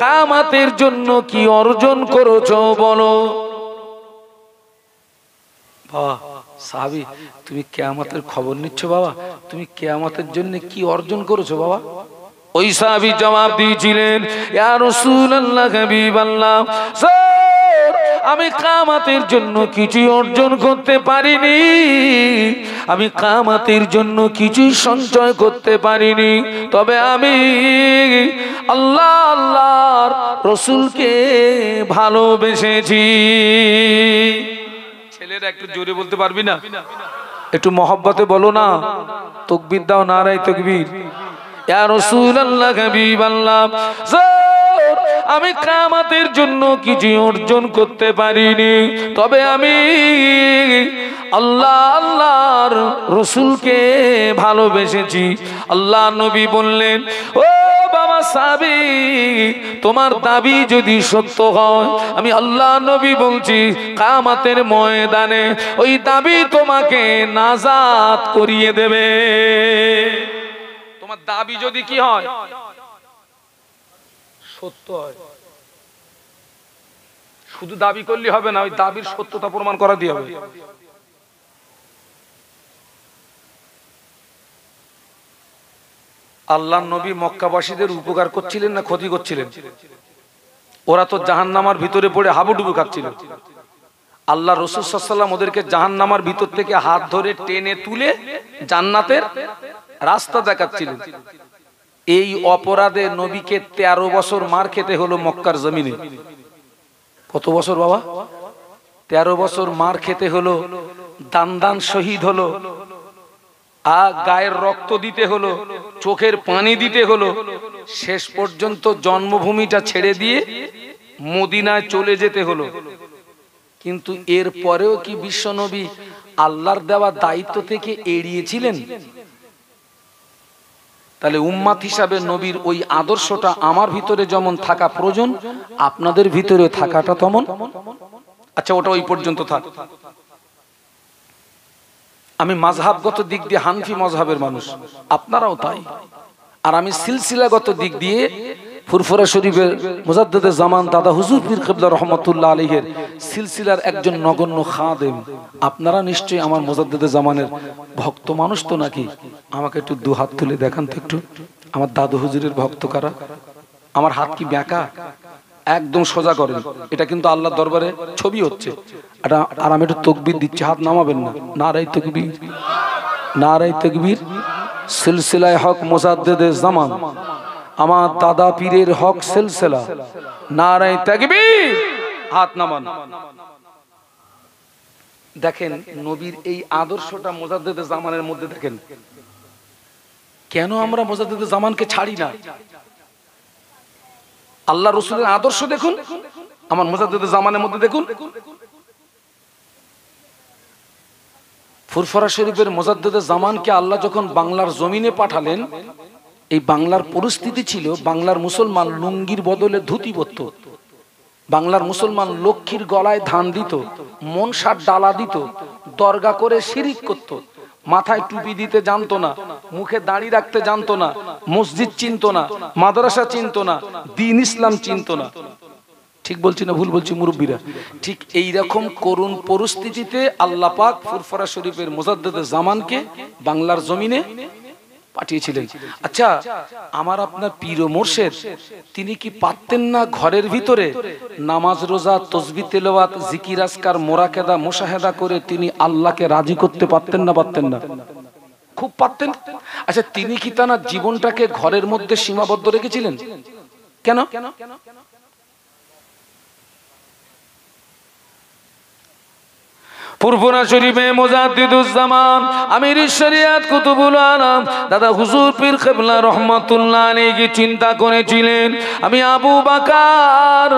কিয়ামতের জন্য কি অর্জন করেছো বলো? বাবা সাহাবী, তুমি কিয়ামতের খবর নিচ্ছ বাবা, তুমি কিয়ামতের জন্য কি অর্জন করেছো বাবা? ওই সাহাবী জবাব দিয়েছিলেন, ইয়া রাসূলুল্লাহ, হাবিবাল্লাহ, আমি কিয়ামতের জন্য কিছু অর্জন করতে পারিনি, আমি কিয়ামতের জন্য কিছু সঞ্চয় করতে পারিনি, তবে আমি আল্লাহ আল্লাহর রাসূলকে ভালোবেসেছি। ছেলেরা একটু জোরে বলতে পারবি না? একটু মহব্বতে বলো না, তাকবীর দাও, নারায়ে তাকবীর। ইয়া রাসূলুল্লাহ, হাবিবাল্লাহ, আমি কিয়ামতের জন্য কিছু অর্জন করতে পারিনি, তবে আমি আল্লাহ আল্লাহর রাসূলকে ভালোবেসেছি। আল্লাহ নবী বললেন, ও বাবা সাহাবী, তোমার দাবি যদি সত্য হয়, আমি আল্লাহ নবী বলছি কিয়ামতের ময়দানে ওই দাবি তোমাকে নাজাত করিয়ে দেবে। তোমার দাবি যদি কি হয়? সত্য হয়। শুধু দাবি করলে হবে না, ওই দাবির সত্যতা প্রমাণ করা দিয়ে হবে। আল্লাহর নবী মক্কাবাসীদের উপকার করছিলেন না ক্ষতি করছিলেন? ওরা তো জাহান্নামার ভিতরে পড়ে হাবুডুবু খাচ্ছিল। আল্লাহ রাসূল সাল্লাল্লাহু আলাইহি ওয়াসাল্লাম ওদেরকে জাহান্নামার ভিতর থেকে হাত ধরে টেনে তুলে জান্নাতের রাস্তা দেখাচ্ছিলেন। এই অপরাধে নবীকে 13 বছর মার খেতে হলো মক্কার জমিনে। কত বছর বাবা? 13 বছর মার খেতে হলো, দান দান শহীদ হলো, গায়ের রক্ত দিতে হলো, চোখের পানি দিতে হলো, শেষ পর্যন্ত জন্মভূমিটা ছেড়ে দিয়ে মদিনায় চলে যেতে হলো। কিন্তু এর পরেও কি বিশ্বনবী আল্লাহর দেওয়া দায়িত্ব থেকে এড়িয়েছিলেন? তাহলে উম্মাত হিসাবে নবীর ওই আদর্শটা আমার ভিতরে যেমন থাকা প্রয়োজন, আপনাদের ভিতরে থাকাটা তেমন। আচ্ছা, ওটা ওই পর্যন্ত থাক। আমি মাযহাবগত দিক দিয়ে হানফি মাযহাবের মানুষ, আপনারাও তাই। আর আমি সিলসিলাগত দিক দিয়ে ফুরফুরা শরীফের মুজাদ্দিদে জামান দাদা হুজুর পীর কিবলা রহমাতুল্লাহ আলাইহির সিলসিলার একজন নগণ্য খাদেম। আপনারা নিশ্চয়ই আমার মুজাদ্দিদে জামানের ভক্ত মানুষ তো নাকি? আমাকে একটু দু হাত তুলে দেখান তো একটু, আমার দাদু হুজুরের ভক্ত কারা? আমার হাত কি ব্যাকা? একদম সোজা করেন, এটা কিন্তু আল্লাহর দরবারে ছবি হচ্ছে। আর আমি একটু তাকবীর দিচ্ছি, হাত নামাবেন না। নারায়ে তাকবীর, নারায়ে তাকবীর। সিলসিলায়ে হক মুজাদ্দিদে জামান, আমার দাদা পীরের হক সিলসিলা। নারায়ে তাকবীর, হাত নামান। দেখেন নবীর এই আদর্শটা মুজাদ্দিদে জামানের মধ্যে দেখেন। কেন আমরা মুজাদ্দিদে জামানকে ছাড়ি না? আল্লাহ রাসূলের আদর্শ দেখুন, আমার মুজাদ্দিদে জামানের মধ্যে দেখুন। ফুরফুরা শরীফের মুজাদ্দিদে জামানকে আল্লাহ যখন বাংলার জমিনে পাঠালেন, এই বাংলার পরিস্থিতি ছিল বাংলার মুসলমান লুঙ্গির বদলে ধুতি পরত, বাংলার মুসলমান লক্ষ্মীর গলায় ধান দিত, মনসার ডালা দিত, দরগা করে শিরিক করত, মাথায় টুপি দিতে জানতো না, মুখে দাড়ি রাখতে জানতো না, মসজিদ চিনতো না, মাদ্রাসা চিনতো না, দ্বীন ইসলাম চিনতো না। ঠিক বলছি না ভুল বলছি মুরব্বীরা? ঠিক এই রকম করুণ পরিস্থিতিতে আল্লাহ পাক ফুরফুরা শরীফের মুজাদ্দিদে জামানকে বাংলার জমিনে পাঠিয়েছিলেন। আচ্ছা, আমার আপনার পীর ও মুর্শিদ তিনি কি পারতেন না ঘরের ভিতরে নামাজ রোজা তাসবিহ তেলাওয়াত জিকির আজকার মোরাকাদা মুশাহাদা করে তিনি আল্লাহকে রাজি করতে পারতেন না? পারতেন না? খুব পারতেন। আচ্ছা, তিনি কি তার জীবনটাকে ঘরের মধ্যে সীমাবদ্ধ রেখেছিলেন? কেন? ফুরফুরা শরীফে মুজাদ্দিদুজ্জামান আমির শরিয়াত কুতুবুল আলম দাদা হুজুর পীর কিবলা রহমাতুল্লাহ আলাইহি চিন্তা করেছিলেন, আমি আবু বকর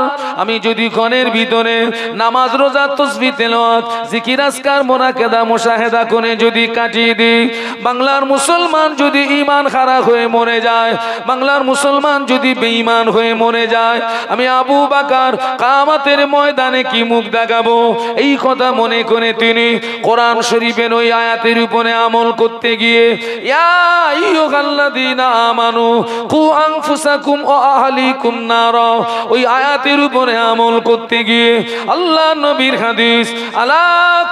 আমি যদি ঘরের ভিতরে নামাজ রোজা তাসবিহ তেলাওয়াত জিকির আজকার মোনাকাদা মুশাহাদা করে যদি কাটিয়ে দিই, বাংলার মুসলমান যদি ঈমান খারাপ হয়ে মরে যায়, বাংলার মুসলমান যদি বেঈমান হয়ে মরে যায়, আমি আবু বকর কিয়ামতের ময়দানে কি মুখ দেখাবো? এই কথা মনে করে করে তিনি কোরআন শরীফের ওই আয়াতের উপরে আমল করতে গিয়ে ইয়া আইয়ুহাল্লাযীনা আমানু কু আনফুসাকুম ওয়া আহলিকুম নারা, ওই আয়াতের উপরে আমল করতে গিয়ে আল্লাহ নবীর হাদিস আলা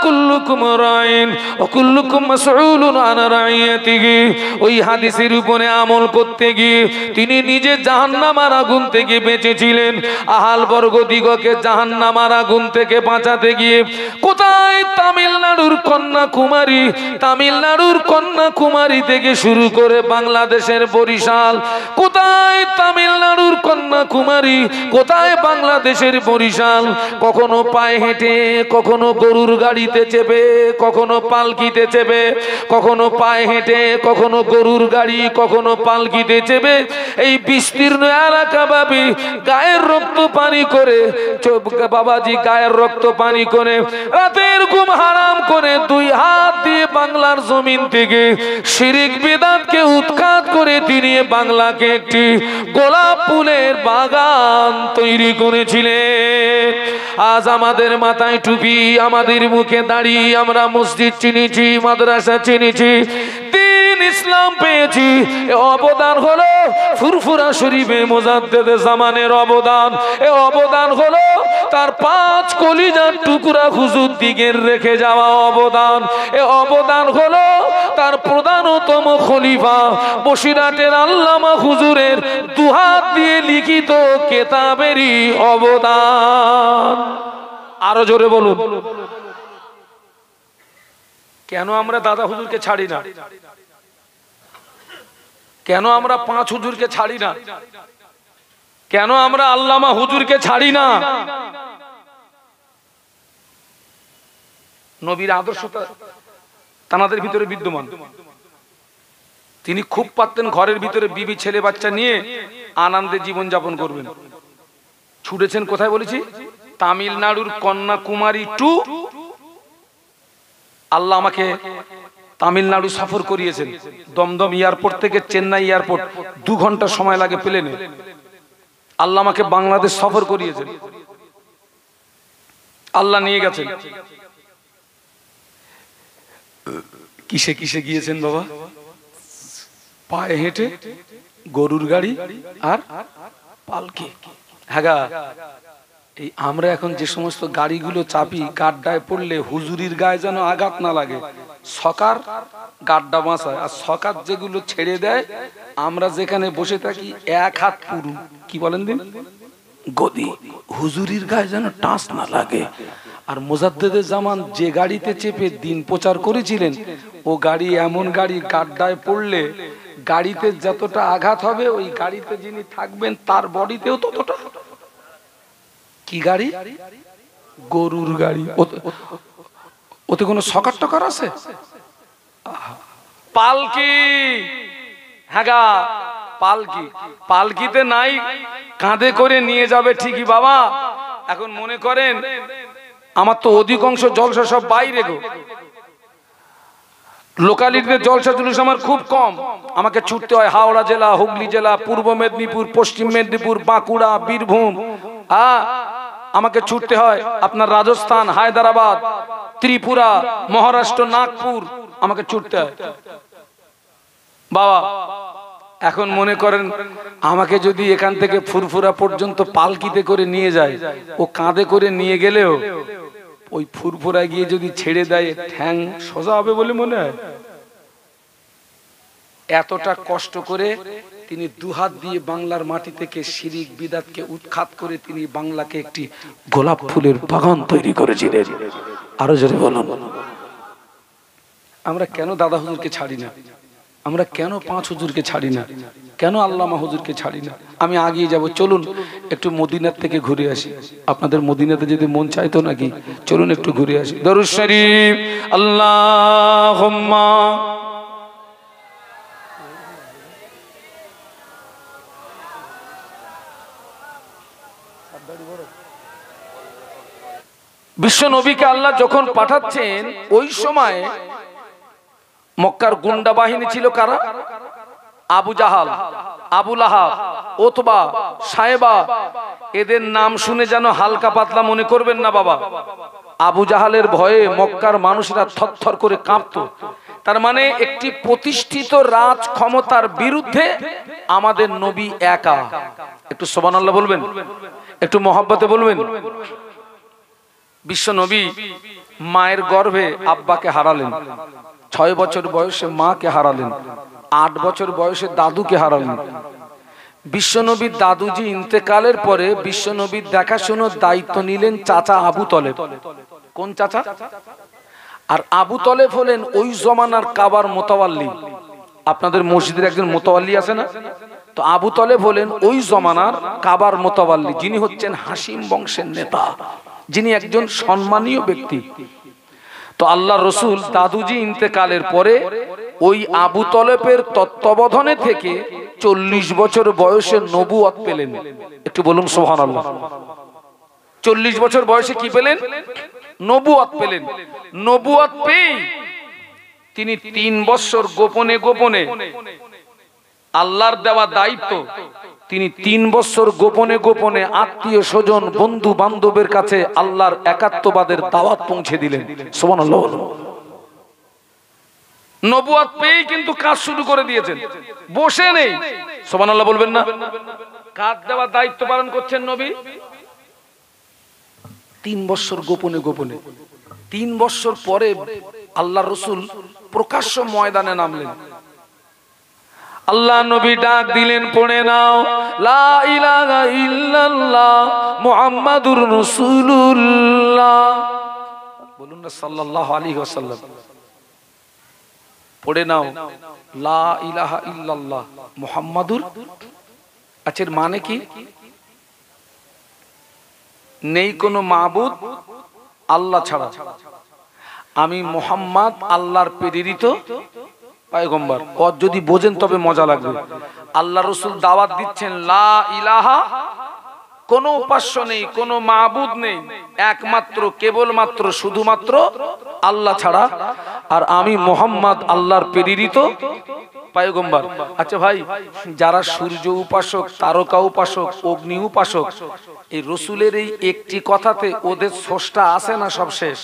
কুল্লুকুম রাইন ওয়া কুল্লুকুম মাসউলুন আন রাইয়াতিহি, ওই হাদিসের উপরে আমল করতে গিয়ে তিনি নিজে জাহান্নামের আগুন থেকে বেঁচেছিলেন, আহাল বর্গদিগকে জাহান্নামের আগুন থেকে বাঁচাতে গিয়ে কোথায় তামিলনাড়ুর কন্যাকুমারী থেকে শুরু করে বাংলাদেশের বরিশাল, কোথায় তামিলনাড়ুর কন্যাকুমারী, কোথায় বাংলাদেশের বরিশাল, কখনো পায়ে হেঁটে, কখনো গরুর গাড়িতে চেপে, কখনো পালকিতে চেপে, কখনো পায়ে হেঁটে, কখনো গরুর গাড়ি, কখনো পালকিতে চেপে এই বিস্তীর্ণ এলাকা ভাবি গায়ের রক্ত পানি করে, বাবাজি গায়ের রক্ত পানি করে, রাতের ঘুম হারাম করে দুই হাত দিয়ে বাংলার জমিন থেকে শিরিক বিদআতকে উৎখাত করে তিনি বাংলাকে একটি গোলাপ ফুলের বাগান তৈরি করেছিলেন। আজ আমাদের মাথায় টুপি, আমাদের মুখে দাড়ি, আমরা মসজিদ চিনেছি, মাদ্রাসা চিনেছি, দিন ইসলাম পেয়েছি, অবদান হলো ফুরফুরা শরীফে মুজাদ্দেদে জামানের অবদান, এ অবদান হলো তার 5 কলিজার টুকরা হুজুর দিগের রেখে যাওয়া অবদান, এ অবদান হলো তার প্রধানতম খলিফা বসিরহাটের আল্লামা হুজুরের দুহাত দিয়ে লিখিত কেতাবেরই অবদান। আরো জোরে বলুন, কেন আমরা দাদা হুজুরকে ছাড়ি না? কেন আমরা 5 হুজুরকে ছাড়ি না? কেন আমরা আল্লামা হুজুরকে ছাড়ি না? নবীর আদর্শটা তানাদের ভিতরে বিদ্যমান। তিনি খুব পারতেন ঘরের ভিতরে বিবি ছেলে বাচ্চা নিয়ে আনন্দে জীবন যাপন করবেন। ছুটেছেন কোথায় বলেছি? তামিলনাড়ুর কন্যাকুমারী টু। আল্লাহ আমাকে তামিলনাড়ু সফর করিয়েছেন, দমদম এয়ারপোর্ট থেকে চেন্নাই এয়ারপোর্ট 2 ঘন্টা সময় লাগে প্লেনে। আল্লাহ আমাকে বাংলাদেশ সফর করিয়েছেন, আল্লাহ নিয়ে গেছেন। কিসে কিসে গিয়েছেন বাবা? পায়ে হেঁটে, গরুর গাড়ি আর পালকি। হ্যাঁ, এই আমরা এখন যে সমস্ত গাড়িগুলো চাপি, গাড্ডায় পড়লে হুজুরির গায়ে যেন আঘাত না লাগে, সকার গাড্ডা বাঁচায়, আর সকার যেগুলো ছেড়ে দেয়, আমরা যেখানে বসে থাকি 1 হাত পুরু, কি বলেন দিন, গদি, হুজুরির গায়ে যেন টাচ না লাগে। আর মুজাদ্দেদে জামান যে গাড়িতে চেপে দিন প্রচার করেছিলেন, ও গাড়ি এমন গাড়ি, গাড্ডায় পড়লে গাড়িতে যতটা আঘাত হবে, ওই গাড়িতে যিনি থাকবেন তার বডিতেও ততটা। কি গাড়ি? গরুর গাড়ি। ওতে কোনো সকার টকার আছে? পালকি। হ্যাঁ, পালকি। পালকিতে নাই, কাঁধে করে নিয়ে যাবে ঠিকই বাবা। এখন মনে করেন আমার তো অধিকাংশ জলসা সব বাইরে গো, লোকালিটিতে জলসা জুলুস আমার খুব কম। আমাকে ছুটতে হয় হাওড়া জেলা, হুগলি জেলা, পূর্ব মেদিনীপুর, পশ্চিম মেদিনীপুর, বাঁকুড়া, বীরভূম, আমাকে ছুটতে হয় আপনার রাজস্থান, হায়দ্রাবাদ, ত্রিপুরা, মহারাষ্ট্র, নাগপুর, আমাকে ছুটতে হয় বাবা। এখন মনে করেন আমাকে যদি এখান থেকে ফুরফুরা পর্যন্ত পালকিতে করে নিয়ে যায়, ও কাঁধে করে নিয়ে গেলেও ওই ফুরফুরায় গিয়ে যদি ছেড়ে দেয়, ঠ্যাং সোজা হবে বলে মনে হয়? এতটা কষ্ট করে তিনি 2 হাত দিয়ে বাংলার মাটি থেকে শিরিক বিদআতকে উৎখাত করে তিনি বাংলাকে একটি গোলাপ ফুলের বাগান তৈরি করেছিলেন। আরো জোরে বলুন, আমরা কেন দাদা হুজুরকে ছাড়ি না? আমরা কেন 5 হুজুরকে ছাড়ি না? কেন আল্লামা হুজুরকে ছাড়ি না? আমি আগিয়ে যাব, চলুন একটু মদিনার থেকে ঘুরে আসি। আপনাদের মদিনাতে যদি মন চাইতো নাকি, চলুন একটু ঘুরে আসি। দরুদ শরীফ। আল্লাহুম্মা বিশ্ব নবীকে আল্লাহ যখন পাঠাচ্ছেন, ওই সময় মক্কার গুন্ডা বাহিনী ছিল কারা? আবু জাহাল, আবু লাহাব, ওতবা, সায়েবা। এদের নাম শুনে যেন হালকা পাতলা মনে করবেন না বাবা। আবু জাহালের ভয়ে মক্কার মানুষরা থরথর করে কাঁপতো। তার মানে একটি প্রতিষ্ঠিত রাজ ক্ষমতার বিরুদ্ধে আমাদের নবী একা। একটু সুবহানাল্লাহ বলবেন, একটু মহব্বতে বলবেন। বিশ্ব নবী মায়ের গর্ভে আব্বাকে হারালেন, 6 বছর বয়সে মাকে হারালেন, 8 বছর বয়সে দাদুকে হারালেন। বিশ্বনবীর দাদুজি ইন্তেকালের পরে বিশ্বনবীর দেখাশোনার দায়িত্ব নিলেন চাচা আবু তলেব। কোন চাচা? আর আবু তলেব হলেন ওই জমানার কাবার মোতাওয়াল্লি। আপনাদের মসজিদের একজন মোতাওয়াল্লি আছে না? তো আবু তলেব হলেন ওই জমানার কাবার মোতাওয়াল্লি, যিনি হচ্ছেন হাসিম বংশের নেতা, যিনি একজন সম্মানীয় ব্যক্তি। তো আল্লাহ রসুল দাদুজি ইন্তেকালের পরে ওই আবু তলেবের তত্ত্বাবধানে থেকে 40 বছর বয়সে নবুয়ত পেলেন। একটু বলুন সুবহানাল্লাহ। 40 বছর বয়সে কি পেলেন? নবুয়ত পেলেন। নবুয়ত পেয়ে তিনি 3 বছর গোপনে গোপনে আল্লাহর দেওয়া দায়িত্ব, তিনি 3 বছর গোপনে গোপনে আত্মীয় স্বজন বন্ধু বান্ধবের কাছে আল্লাহর একাত্মবাদের দাওয়াত পৌঁছে দিলেন। সুবহানাল্লাহ। নবুয়ত পেয়ে কিন্তু কাজ শুরু করে দিয়েছেন, বসে নেই। সুবহানাল্লাহ বলবেন না? কাজ দেওয়া দায়িত্ব পালন করছেন নবী 3 বছর গোপনে গোপনে। 3 বছর পরে আল্লাহ রসুল প্রকাশ্য ময়দানে নামলেন। আল্লাহ নবী ডাক দিলেন, পড়ে নাও লা ইলাহা ইল্লাল্লাহ মুহাম্মাদুর রাসূলুল্লাহ। বলুন না সাল্লাল্লাহু আলাইহি ওয়াসাল্লাম। পড়ে নাও লা ইলাহা ইল্লাল্লাহ মুহাম্মাদুর। আচ্ছা, এর মানে কি? নেই কোনো মাবুদ আল্লাহ ছাড়া, আমি মুহাম্মদ আল্লাহর প্রেরিত পয়গম্বর। আর যদি বোঝেন তবে মজা লাগবে। আল্লাহ রসুল দাওয়াত দিচ্ছেন লা ইলাহা, কোনো উপাস্য নেই, কোনো মাবুদ নেই, একমাত্র কেবলমাত্র শুধুমাত্র আল্লাহ ছাড়া, আর আমি মুহাম্মদ আল্লাহর প্রেরিত পয়গম্বর। আচ্ছা ভাই, যারা সূর্য উপাসক, তারকা উপাসক, অগ্নি উপাসক, এই রসুলের এই একটি কথাতে ওদের স্রষ্টা আছে না সব শেষ?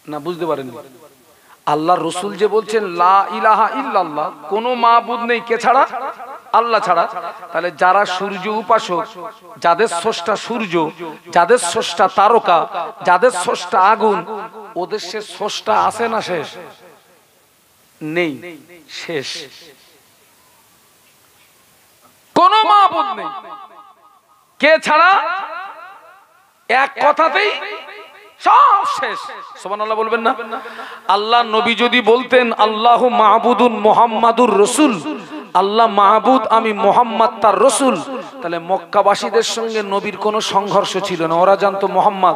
না বুঝতে পারেন? আল্লাহর রসুল যে বলছেন লা ইলাহা ইল্লাল্লাহ, কোনো মাবুদ নেই কে ছাড়া? আল্লাহ ছাড়া। তাহলে যারা সূর্য উপাসক, যাদের স্রষ্টা সূর্য, যাদের স্রষ্টা তারকা, যাদের স্রষ্টা আগুন, ওদের সে স্রষ্টা আছে না শেষ? নেই, শেষ। কোনো মাবুদ নেই কে ছাড়া? এক কথাতেই সব শেষ। সুবহানাল্লাহ বলবেন না? আল্লাহ নবী যদি বলতেন আল্লাহু মাহবুদুন মুহাম্মাদুর রাসূল, আল্লাহ মাহবুদ আমি মুহাম্মদ তার রাসূল, তাহলে মক্কাবাসীদের সঙ্গে নবীর কোনো সংঘর্ষ ছিল না। ওরা জানতো মুহাম্মদ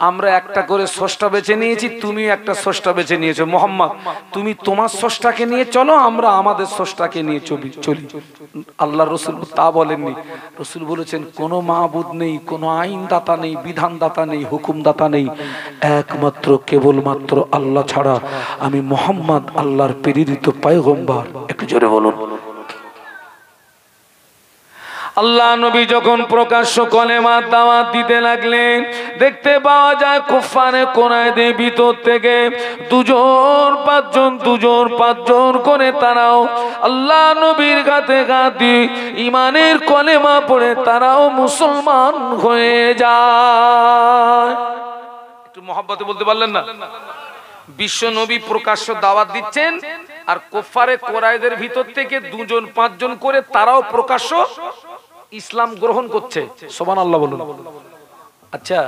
আমরা একটা করে স্রষ্টা বেছে নিয়েছি, তুমি একটা স্রষ্টা বেছে নিয়েছো। মুহাম্মদ তুমি তোমার স্রষ্টাকে নিয়ে চলো, আমরা আমাদের স্রষ্টাকে নিয়ে চলি। আল্লাহ রসুল তা বলেননি। রসুল বলেছেন কোনো মাহবুদ নেই, কোনো আইনদাতা নেই, বিধানদাতা নেই, হুকুমদাতা নেই, একমাত্র কেবলমাত্র আল্লাহ ছাড়া, আমি মুহাম্মদ আল্লাহর প্রেরিত পয়গম্বর। একটু জোরে বলুন। আল্লাহ নবী যখন প্রকাশ্য কলেমার দাওয়াত দিতে লাগলেন, দেখতে পাওয়া যায় কুফারে কুরাইশদের ভিতর থেকে 2 পাঁচজন করে তারাও আল্লাহ নবীর কাছে গাতি ইমানের কলেমা পড়ে তারাও মুসলমান হয়ে যায়। একটু মহব্বতে বলতে পারলেন না? বিশ্ব নবী প্রকাশ্য দাওয়াত দিচ্ছেন, আর কুফারে কুরাইশদের ভিতর থেকে 2-5 করে তারাও প্রকাশ্য ইসলাম গ্রহণ করছে। সুবহানাল্লাহ বলুন। আচ্ছা,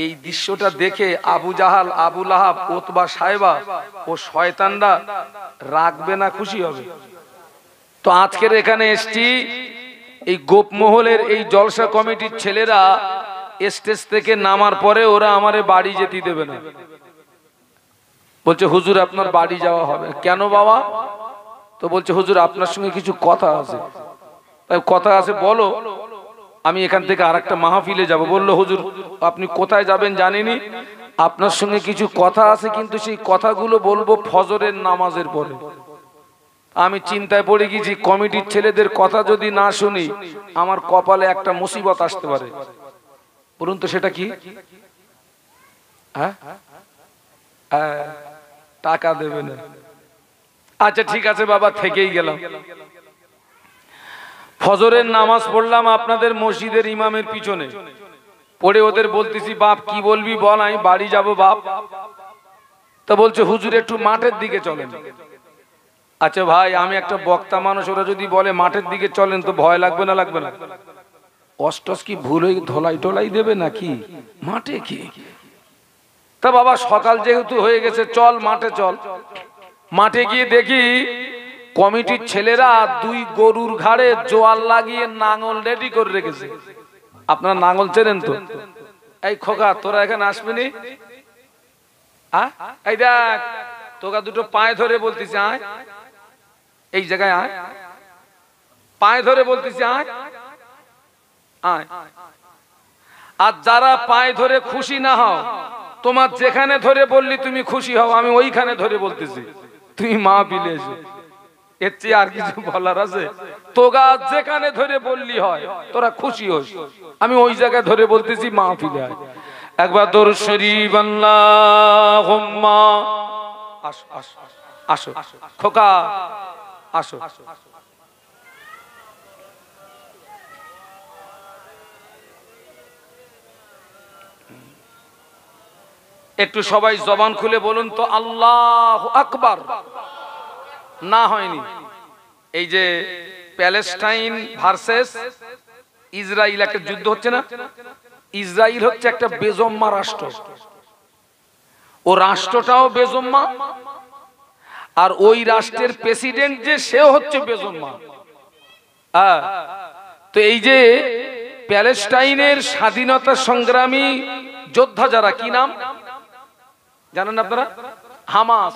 এই দৃশ্যটা দেখে আবু জাহাল, আবু লাহাব, উতবা, সাইবা ও শয়তানরা রাগবে না খুশি হবে? তো আজকের এখানে এসছি, এই গোপমহলের এই জলসা কমিটির ছেলেরা স্টেজ থেকে নামার পরে ওরা আমারে বাড়ি যেতে দেবে না। বলছে হুজুর আপনার বাড়ি যাওয়া হবে। কেন বাবা? তো বলছে হুজুর আপনার সঙ্গে কিছু কথা আছে। কথা আছে বলো, আমি এখান থেকে আরেকটা মাহফিলে যাব। বললো হুজুর আপনি কোথায় যাবেন জানিনি, আপনার সঙ্গে কিছু কথা আছে, কিন্তু সেই কথাগুলো বলবো ফজরের নামাজের পরে। আমি চিন্তায় পড়ে গেছি, কমিটির ছেলেদের কথা যদি না শুনি আমার কপালে একটা মুসিবত আসতে পারে। বলুন তো সেটা কি? টাকা দেবে না। আচ্ছা ঠিক আছে বাবা, থেকেই গেলাম। ফজরের নামাজ পড়লাম আপনাদের মসজিদের ইমামের পিছনে, পড়ে ওদের বলতেছি, বাপ কি বলবি বল, আমি বাড়ি যাব বাপ। তো বলছে হুজুর একটু মাঠের দিকে চলেন। আচ্ছা ভাই, আমি একটা বক্তা মানুষ, ওরা যদি বলে মাঠের দিকে চলেন তো ভয় লাগবে না? লাগবে না? অষ্টস কি ভুল হয়ে ধলাই টলাই দেবে নাকি? মাঠে কি? তা বাবা সকাল যেহেতু হয়ে গেছে, চল মাঠে চল। মাঠে গিয়ে দেখি কমিটির ছেলেরা দুই গরুর ঘাড়ে জোয়াল লাগিয়ে নাঙল রেডি করে রেখেছে। আপনারা নাঙল চেনেন তো? এই খোকা তোরা এখানে আসবেনি? এই দেখ তোকা দুটো পায়ে ধরে বলতেছি আয়, এই জায়গায় আয়, পায়ে ধরে বলতেছি আয় আয়। আর যারা পায়ে ধরে খুশি না হও, তোমার যেখানে ধরে বললি তুমি খুশি হও, আমি ওইখানে ধরে বলতেছি তুমি মা বিলে এসো। এর চেয়ে আর কিছু বলার আছে? তোগা যেখানে ধরে বললি হয়, তোরা খুশি হোস, আমি ওই জায়গায় ধরে বলতেছি মা ফিলে আয়। একবার দরুদ শরীফ আল্লাহুম্মা। আসো আসো আসো খোকা আসো। একটু সবাই জবান খুলে বলুন তো আল্লাহু আকবার। না হয়নি। এই যে প্যালেস্টাইন ভার্সেস ইসরায়েল একটা যুদ্ধ হচ্ছে না? ইসরায়েল হচ্ছে একটা বেজম্মা রাষ্ট্র, ও রাষ্ট্রটাও বেজম্মা, আর ওই রাষ্ট্রের প্রেসিডেন্ট যে সেও হচ্ছে বেজম্মা। তো এই যে প্যালেস্টাইনের স্বাধীনতা সংগ্রামী যোদ্ধা যারা, কি নাম জানেন আপনারা? হামাস।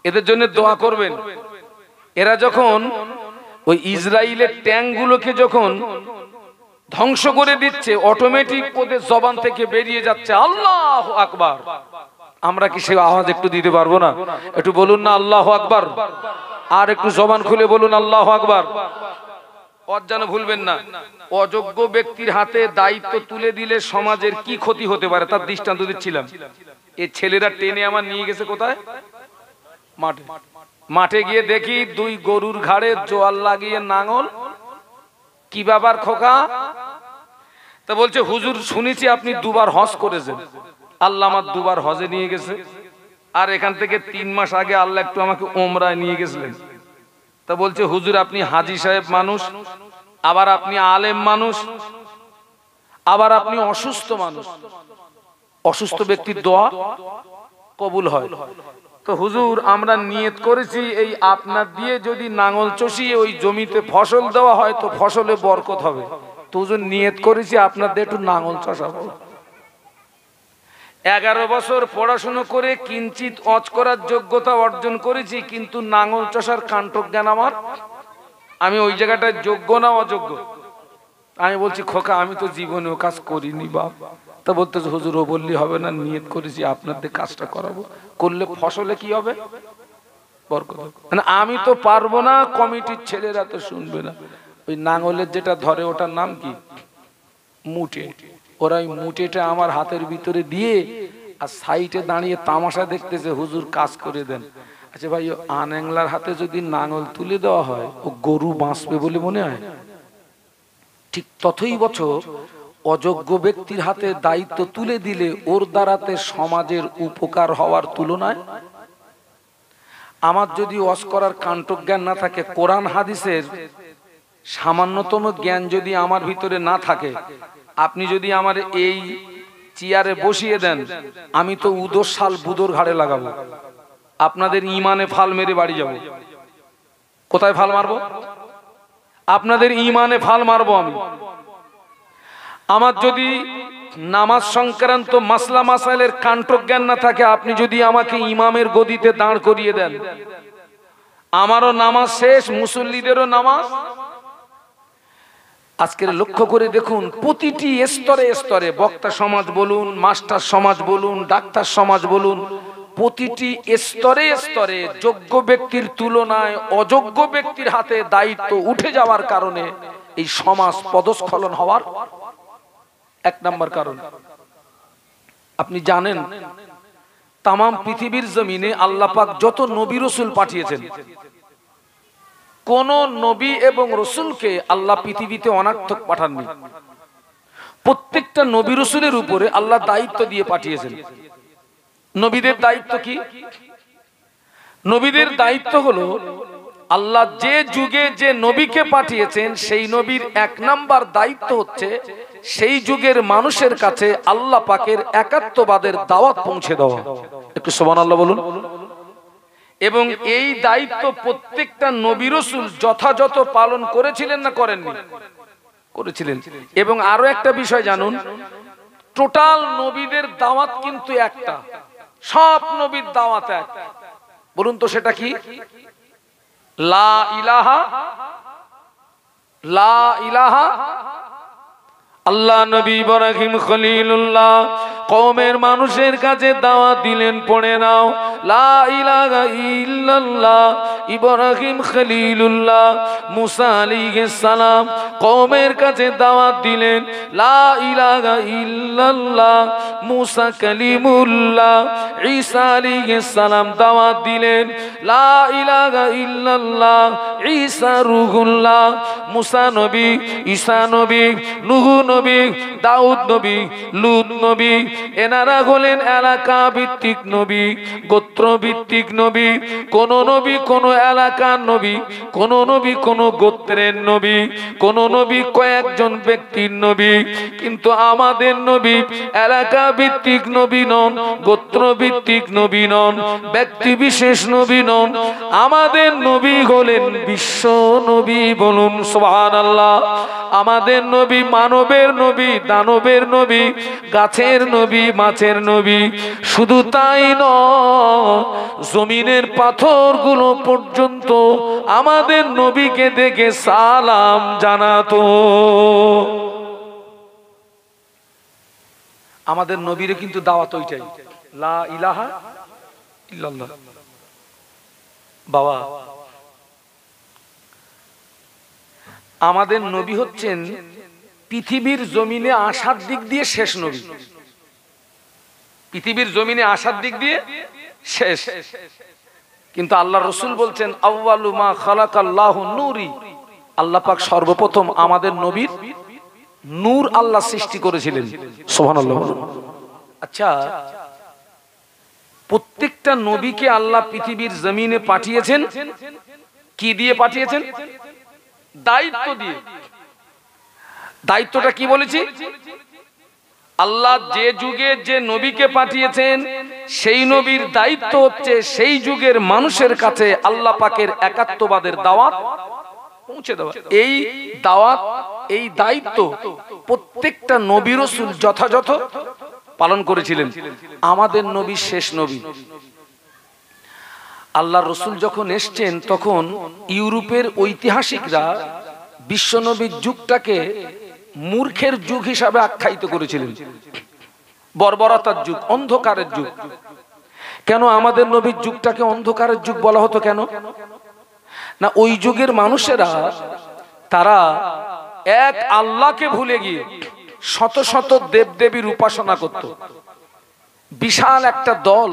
এদের জন্য দোয়া করবেন। এরা যখন ওই ইসরায়েলের ট্যাঙ্কগুলোকে যখন ধ্বংস করে দিচ্ছে, অটোমেটিক ওদের জবান থেকে বেরিয়ে যাচ্ছে আল্লাহু আকবার। আমরা কি সে আওয়াজ একটু দিতে পারবো না? একটু বলুন না আল্লাহু আকবার। আর একটু জবান খুলে বলুন আল্লাহু আকবার। যেন ভুলবেন না, অযোগ্য ব্যক্তির হাতে দায়িত্ব তুলে দিলে সমাজের কি ক্ষতি হতে পারে তার দৃষ্টান্ত দিচ্ছিলাম। এই ছেলেরা টেনে আমার নিয়ে গেছে কোথায়? মাঠে। মাঠে গিয়ে দেখি দুই গরুর ঘাড়ে জোয়াল লাগিয়ে নাঙল। কি ব্যাপার খোকা? তা বলছে হুজুর শুনেছি আপনি দুবার হজ করেছেন। আল্লাহ আমার দুবার হজে নিয়ে গেছে, আর এখান থেকে 3 মাস আগে আল্লাহ একটু আমাকে ওমরায় নিয়ে গেছিলেন। তা বলছে হুজুর আপনি হাজী সাহেব মানুষ, আবার আপনি আলেম মানুষ, আবার আপনি অসুস্থ মানুষ, অসুস্থ ব্যক্তির দোয়া কবুল হয়। তো হুজুর আমরা নিয়ত করেছি এই আপনার দিয়ে যদি নাঙল চষিয়ে ওই জমিতে ফসল দেওয়া হয় তো ফসলে বরকত হবে। তো হুজুর নিয়ত করেছি আপনার দিয়ে একটু নাঙল চষাবো। 11 বছর পড়াশুনো করে কিঞ্চিত অজ করার যোগ্যতা অর্জন করেছি, কিন্তু নাঙল চষার কাণ্ঠজ্ঞান আমার, আমি ওই জায়গাটায় যোগ্য না অযোগ্য? আমি বলছি খোকা আমি তো জীবনেও কাজ করিনি বাপ। তা বলতেছে হুজুর ও বললি হবে না, নিয়ত করেছি আপনাদের কাজটা করাবো, করলে ফসলে কি হবে? বরকত। মানে আমি তো পারবো না, কমিটির ছেলেরা তো শুনবে না। ওই নাঙলের যেটা ধরে ওটার নাম কি? মুটে। ওরা ওই মুটেটা আমার হাতের ভিতরে দিয়ে আর সাইডে দাঁড়িয়ে তামাশা দেখতেছে, হুজুর কাজ করে দেন। আচ্ছা ভাই, আনেংলার হাতে যদি নাঙল তুলে দেওয়া হয় ও গরু বাঁচবে বলে মনে হয়? ঠিক ততই বছর অযোগ্য ব্যক্তির হাতে দায়িত্ব তুলে দিলে ওর দ্বারাতে সমাজের উপকার হওয়ার তুলনায় আমার যদি ওয়াজ করার কাণ্ঠজ্ঞান না থাকে, কোরআন হাদিসের সামান্যতম জ্ঞান যদি আমার ভিতরে না থাকে, আপনি যদি আমার এই চেয়ারে বসিয়ে দেন, আমি তো উদর শাল বুদর ঘাড়ে লাগাবো, আপনাদের ইমানে ফাল মেরে বাড়ি যাব। কোথায় ফাল মারবো? আপনাদের ইমানে ফাল মারবো আমি। আমার যদি নামাজ সংক্রান্ত মাসলা মাসাইলের কাণ্ঠজ্ঞান না থাকে, আপনি যদি আমাকে ইমামের গদিতে দাঁড় করিয়ে দেন, আমারও নামাজ শেষ, মুসল্লিদেরও নামাজ। আজকের লক্ষ্য করে দেখুন, প্রতিটি স্তরে স্তরে বক্তা সমাজ বলুন, মাস্টার সমাজ বলুন, ডাক্তার সমাজ বলুন, প্রতিটি স্তরে স্তরে যোগ্য ব্যক্তির তুলনায় অযোগ্য ব্যক্তির হাতে দায়িত্ব উঠে যাওয়ার কারণে এই সমাজ পদস্খলন হওয়ার এক নাম্বার কারণ। আপনি জানেন তাম পৃথিবীর জমিনে আল্লাহ পাক যত নবী রসুল পাঠিয়েছেন, কোন নবী এবং রসুলকে আল্লাহ পৃথিবীতে অনার্থক পাঠাননি। প্রত্যেকটা নবী রসুলের উপরে আল্লাহ দায়িত্ব দিয়ে পাঠিয়েছেন। নবীদের দায়িত্ব কি? নবীদের দায়িত্ব হলো আল্লাহ যে যুগে যে নবীকে পাঠিয়েছেন সেই নবীর এক নাম্বার দায়িত্ব হচ্ছে সেই যুগের মানুষের কাছে আল্লাহ পাকের একাত্মবাদের দাওয়াত পৌঁছে দেওয়া। একটু সুবহানাল্লাহ বলুন। এবং এই দায়িত্ব প্রত্যেকটা নবী রাসূল যথাযথ পালন করেছিলেন না করেননি? করেছিলেন। এবং আরো একটা বিষয় জানুন, টোটাল নবীদের দাওয়াত কিন্তু একটা, সব নবীর দাওয়াত এক। বলুন তো সেটা কি? লা ইলাহা, লা ইলাহা। আল্লাহ নবী ইব্রাহিম খলিলুল্লাহ কওমের মানুষের কাছে দাওয়াত দিলেন, পড়ে নাও লা ইলাহা ইল্লাল্লাহ। ইব্রাহিম খলিলুল্লাহ মুসা আলাইহিস সালাম কওমের কাছে দাওয়াত দিলেন লা ইলাহা ইল্লাল্লাহ। মুসা কালিমুল্লাহ ঈসা আলাইহিস সালাম দাওয়াত দিলেন লা ইলাহা ইল্লাল্লাহ। ঈসা রূহুল্লাহ। মুসা নবী, ঈসা নবী, নূহ নবী, দাউদ নবী, লূত নবী, এনারা হলেন এলাকা ভিত্তিক নবী, গোত্র ভিত্তিক নবী। কোন নবী কোন এলাকার নবী, কোন নবী কোন গোত্রের নবী, কোন নবী কয়েকজন ব্যক্তির নবী। কিন্তু আমাদের নবী এলাকা ভিত্তিক নবী নন, গোত্র ভিত্তিক নবী নন, ব্যক্তি বিশেষ নবী নন। আমাদের নবী হলেন বিশ্ব নবী। বলুন সুবহানাল্লাহ। আমাদের নবী মানবের নবী, দানবের নবী, গাছের নবী, মাছের নবী। শুধু তাই নয়, জমিনের পাথরগুলো পর্যন্ত আমাদের নবীকে দেখে সালাম জানাতো। আমাদের নবীর কিন্তু দাওয়াত ওইটাই, লা ইলাহা ইল্লাল্লাহ। বাবা, আমাদের নবী হচ্ছেন পৃথিবীর জমিনে আসার দিক দিয়ে শেষ নবী। পৃথিবীর জমিনে আসার দিক দিয়ে শেষ। কিন্তু আল্লাহ রসুল বলছেন আউয়ালু মা খালাকাল্লাহু নূরি। আল্লাহ পাক সর্বপ্রথম আমাদের নবীর নূর আল্লাহ সৃষ্টি করেছিলেন। সুবহানাল্লাহ। আচ্ছা, প্রত্যেকটা নবীকে আল্লাহ পৃথিবীর জমিনে পাঠিয়েছেন কি দিয়ে পাঠিয়েছেন? দায়িত্ব দিয়ে। দায়িত্বটা কি বলেছি? আল্লাহ যে যুগে যে নবীকে পাঠিয়েছেন সেই নবীর দায়িত্ব হচ্ছে সেই যুগের মানুষের কাছে আল্লাহ পাকের একাত্মবাদের দাওয়াত পৌঁছে দেওয়া। এই দাওয়াত, এই দায়িত্ব প্রত্যেকটা নবী রাসূল যথাযথ পালন করেছিলেন। আমাদের নবী শেষ নবী। আল্লাহ রসুল যখন এসছেন তখন ইউরোপের ঐতিহাসিকরা বিশ্বনবীর যুগটাকে মূর্খের যুগ হিসাবে আখ্যায়িত করেছিলেন, বর্বরতার যুগ, অন্ধকারের যুগ। কেন আমাদের নবীর যুগটাকে অন্ধকারের যুগ বলা হতো? কেন না, ওই যুগের মানুষেরা তারা এক আল্লাহকে ভুলে গিয়ে শত শত দেবদেবীর উপাসনা করত। বিশাল একটা দল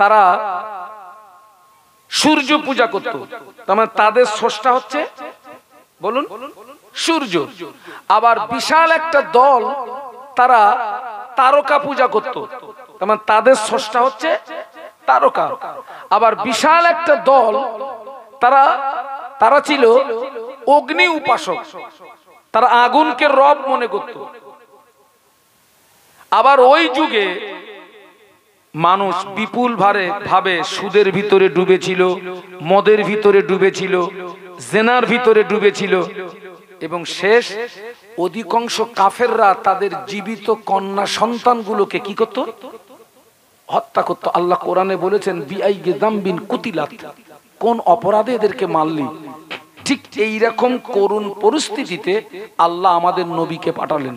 তারা সূর্য পূজা করত। তার মানে তাদের স্রষ্টা হচ্ছে, বলুন, সূর্য। আবার বিশাল একটা দল তারা তারকা পূজা করত। তার মানে তাদের স্রষ্টা হচ্ছে তারকা। আবার বিশাল একটা দল তারা ছিল অগ্নি উপাসক, তারা আগুনকে রব মনে করত। আবার ওই যুগে মানুষ বিপুল ভাবে সুদের ভিতরে ডুবেছিল, মদের ভিতরে ডুবেছিল, জেনার ভিতরে ডুবেছিল। এবং শেষ অধিকাংশ কাফেররা তাদের জীবিত কন্যা সন্তানগুলোকে কি করত? হত্যা করত। আল্লাহ কোরআনে বলেছেন বিআইয়ি যামবিন কুতিলাত, কোন অপরাধে এদেরকে মারলি। ঠিক এইরকম করুণ পরিস্থিতিতে আল্লাহ আমাদের নবীকে পাঠালেন।